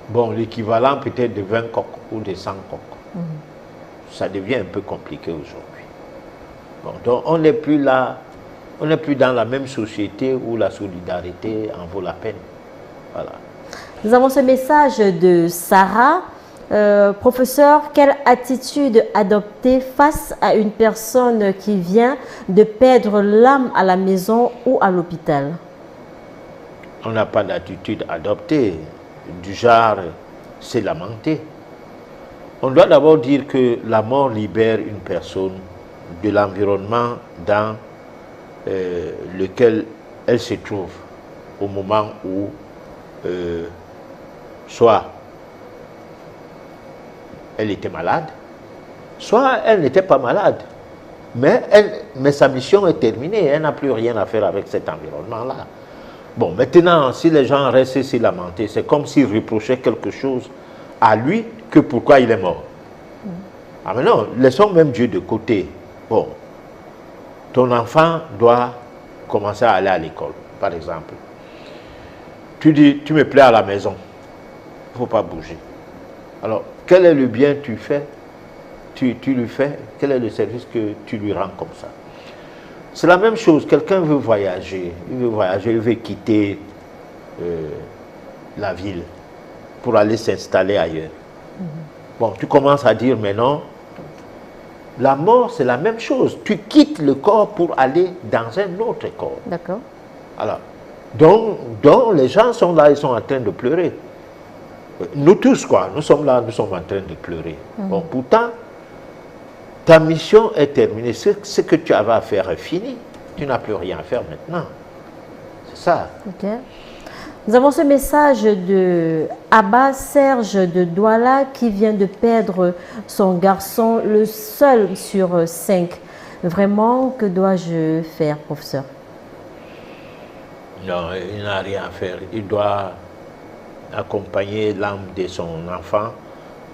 Bon, l'équivalent peut-être de 20 coqs ou de 100 coqs. Ça devient un peu compliqué aujourd'hui. Bon, donc on n'est plus là, on n'est plus dans la même société où la solidarité en vaut la peine. Voilà. Nous avons ce message de Sarah. Professeur, quelle attitude adopter face à une personne qui vient de perdre l'âme à la maison ou à l'hôpital? On n'a pas d'attitude adoptée, du genre c'est lamenter. On doit d'abord dire que la mort libère une personne de l'environnement dans lequel elle se trouve au moment où soit elle était malade, soit elle n'était pas malade. Mais sa mission est terminée, elle n'a plus rien à faire avec cet environnement-là. Bon, maintenant, si les gens restent s'y lamenter, c'est comme s'ils reprochaient quelque chose à lui que pourquoi il est mort. Ah mais non, laissons même Dieu de côté. Bon, ton enfant doit commencer à aller à l'école, par exemple. Tu dis, tu me plais à la maison, il ne faut pas bouger. Alors, quel est le bien que tu fais, tu lui fais, quel est le service que tu lui rends comme ça? C'est la même chose, quelqu'un veut voyager, il veut quitter la ville pour aller s'installer ailleurs. Bon, tu commences à dire, mais non, la mort c'est la même chose, tu quittes le corps pour aller dans un autre corps. D'accord. Alors, donc les gens sont là, ils sont en train de pleurer. Nous tous, quoi, nous sommes là, nous sommes en train de pleurer. Bon, pourtant, ta mission est terminée. Ce que tu avais à faire est fini. Tu n'as plus rien à faire maintenant. C'est ça. Ok. Nous avons ce message de Abba Serge de Douala qui vient de perdre son garçon, le seul sur 5. Vraiment, que dois-je faire, professeur? Non, il n'a rien à faire. Il doit accompagner l'âme de son enfant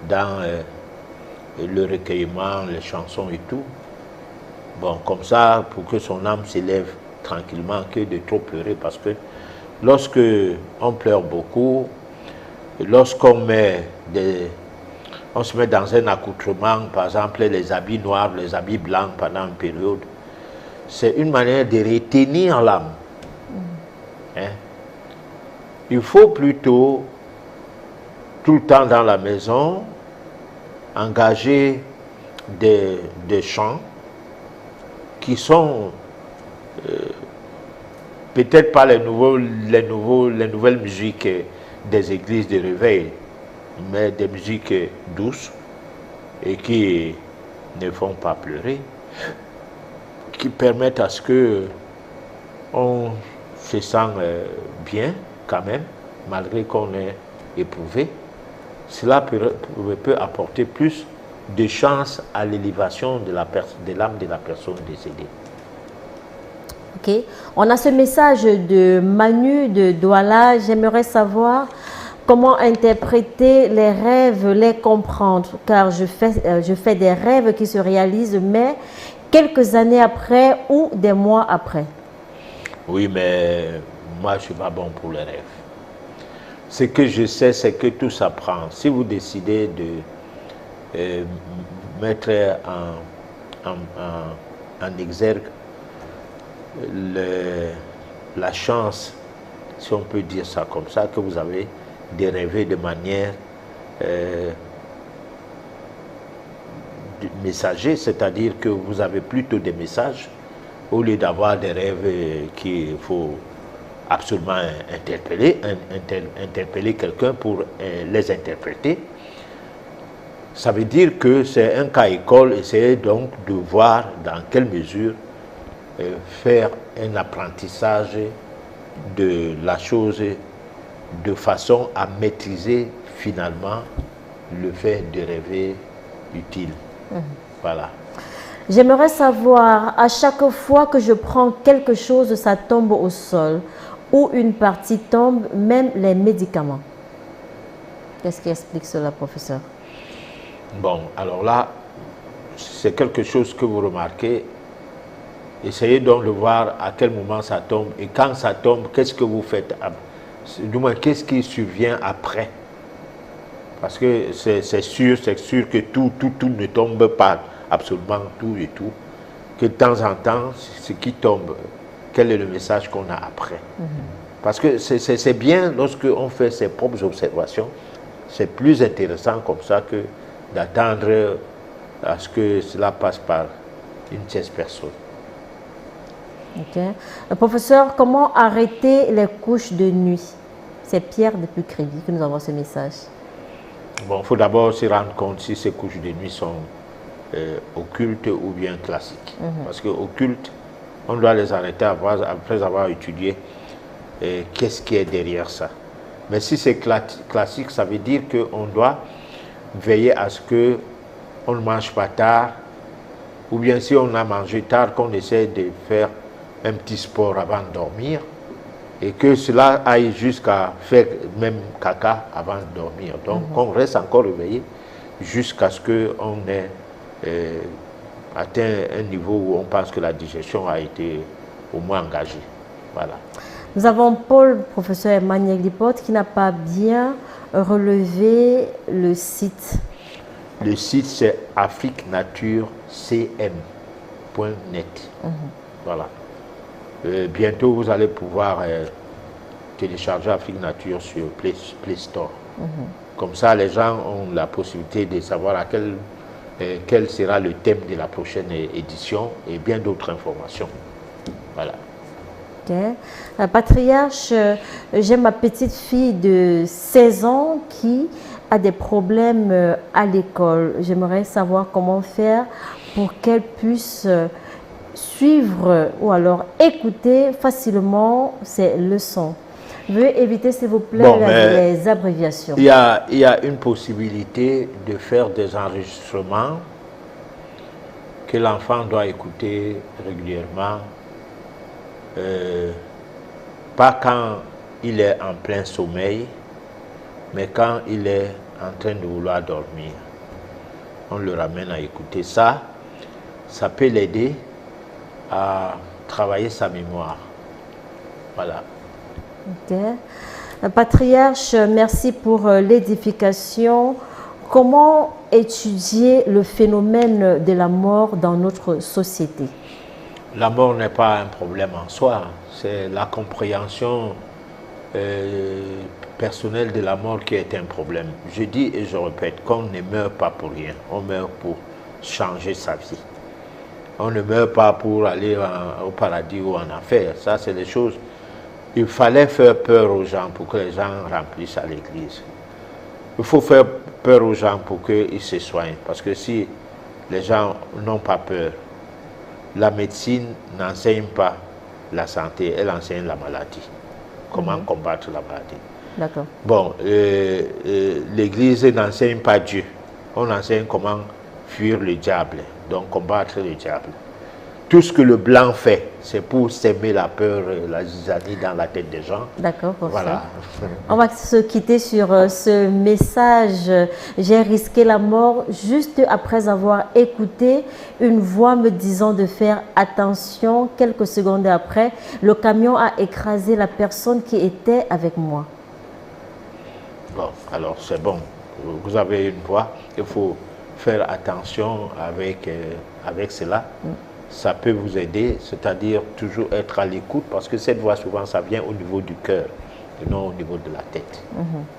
dans le recueillement, les chansons et tout. Bon, comme ça, pour que son âme s'élève tranquillement, que de trop pleurer, parce que lorsque on pleure beaucoup, lorsqu'on on se met dans un accoutrement, par exemple les habits noirs, les habits blancs pendant une période, c'est une manière de retenir l'âme. Hein? Il faut plutôt, tout le temps dans la maison, engager des chants qui sont peut-être pas les nouvelles musiques des églises de réveil, mais des musiques douces et qui ne font pas pleurer, qui permettent à ce que on se sent bien quand même, malgré qu'on est éprouvé. Cela peut apporter plus de chance à l'élévation de l'âme de la personne décédée. Ok. On a ce message de Manu de Douala. J'aimerais savoir comment interpréter les rêves, les comprendre, car je fais des rêves qui se réalisent, mais quelques années après ou des mois après. Oui, mais moi, je ne suis pas bon pour les rêves. Ce que je sais, c'est que tout s'apprend. Si vous décidez de mettre en exergue la chance, si on peut dire ça comme ça, que vous avez de rêver de manière messager, c'est-à-dire que vous avez plutôt des messages au lieu d'avoir des rêves qu'il faut absolument interpeller quelqu'un pour les interpréter. Ça veut dire que c'est un cas école, essayez donc de voir dans quelle mesure faire un apprentissage de la chose de façon à maîtriser finalement le fait de rêver utile. Voilà. J'aimerais savoir, à chaque fois que je prends quelque chose, ça tombe au sol ou une partie tombe, même les médicaments. Qu'est-ce qui explique cela, professeur? Bon, alors là, c'est quelque chose que vous remarquez. Essayez donc de voir à quel moment ça tombe. Et quand ça tombe, qu'est-ce que vous faites? Du moins, qu'est-ce qui survient après? Parce que c'est sûr que tout ne tombe pas, absolument tout et tout. que de temps en temps, ce qui tombe, quel est le message qu'on a après. Parce que c'est bien lorsque on fait ses propres observations, c'est plus intéressant comme ça que d'attendre à ce que cela passe par une tierce personne. Ok. Professeur, comment arrêter les couches de nuit? C'est Pierre depuis Crédit qui nous envoie ce message. Bon, il faut d'abord se rendre compte si ces couches de nuit sont occultes ou bien classiques. Parce que occultes, on doit les arrêter après avoir étudié qu'est-ce qui est derrière ça. Mais si c'est classique, ça veut dire qu'on doit veiller à ce qu'on ne mange pas tard, ou bien si on a mangé tard, qu'on essaie de faire un petit sport avant de dormir, et que cela aille jusqu'à faire même caca avant de dormir. Donc on reste encore réveillé jusqu'à ce qu'on ait atteint un niveau où on pense que la digestion a été au moins engagée. Voilà. Nous avons Paul, professeur Emmanuel Lipote, qui n'a pas bien relevé le site. Le site, c'est afriquenaturecm.net. Voilà. Bientôt, vous allez pouvoir télécharger Afrique Nature sur Play Store. Comme ça, les gens ont la possibilité de savoir quel sera le thème de la prochaine édition et bien d'autres informations. Voilà. Okay. Patriarche, j'ai ma petite fille de 16 ans qui a des problèmes à l'école. J'aimerais savoir comment faire pour qu'elle puisse suivre ou alors écouter facilement ses leçons. Veuillez éviter, s'il vous plaît, les abréviations. Il y a une possibilité de faire des enregistrements que l'enfant doit écouter régulièrement. Pas quand il est en plein sommeil, mais quand il est en train de vouloir dormir. On le ramène à écouter ça. Ça peut l'aider à travailler sa mémoire. Voilà. Ok. Patriarche, merci pour l'édification. Comment étudier le phénomène de la mort dans notre société? La mort n'est pas un problème en soi, c'est la compréhension personnelle de la mort qui est un problème. Je dis et je répète qu'on ne meurt pas pour rien, on meurt pour changer sa vie. On ne meurt pas pour aller au paradis ou en enfer, ça c'est des choses. Il fallait faire peur aux gens pour que les gens remplissent à l'église. Il faut faire peur aux gens pour qu'ils se soignent, parce que si les gens n'ont pas peur, la médecine n'enseigne pas la santé, elle enseigne la maladie. Comment combattre la maladie. D'accord. Bon, l'Église n'enseigne pas Dieu. On enseigne comment fuir le diable, donc combattre le diable. Tout ce que le blanc fait, c'est pour s'aimer la peur, la zizanie dans la tête des gens. D'accord, voilà. On va se quitter sur ce message. J'ai risqué la mort juste après avoir écouté une voix me disant de faire attention. Quelques secondes après, le camion a écrasé la personne qui était avec moi. Bon, alors c'est bon. Vous avez une voix. Il faut faire attention avec cela. Ça peut vous aider, c'est-à-dire toujours être à l'écoute, parce que cette voix, souvent, ça vient au niveau du cœur et non au niveau de la tête.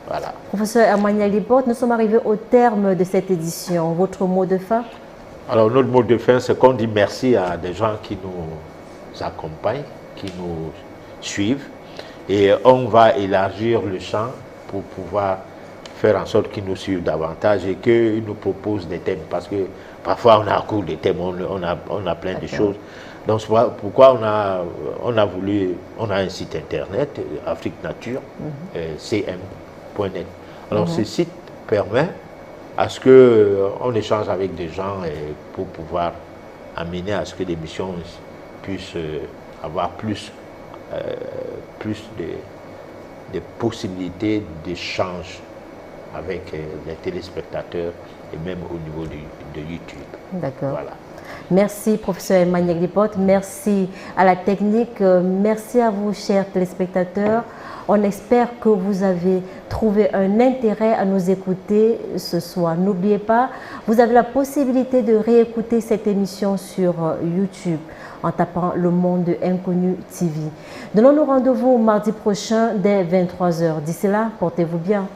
Voilà. Professeur Emmanuel Lipote, nous sommes arrivés au terme de cette édition. Votre mot de fin? Alors, notre mot de fin, c'est qu'on dit merci à des gens qui nous accompagnent, qui nous suivent, et on va élargir le champ pour pouvoir faire en sorte qu'ils nous suivent davantage et qu'ils nous proposent des thèmes, parce que parfois on a cours de thèmes, on a plein de choses. Donc c'est pourquoi on a un site internet, Afrique Nature, cm.net. Alors ce site permet à ce qu'on échange avec des gens pour pouvoir amener à ce que l'émission puisse avoir plus de possibilités d'échange avec les téléspectateurs et même au niveau de YouTube. D'accord. Voilà. Merci, professeur Emmanuel Glipote. Merci à la technique. Merci à vous, chers téléspectateurs. On espère que vous avez trouvé un intérêt à nous écouter ce soir. N'oubliez pas, vous avez la possibilité de réécouter cette émission sur YouTube en tapant Le Monde Inconnu TV. Donnons-nous rendez-vous mardi prochain dès 23 h. D'ici là, portez-vous bien.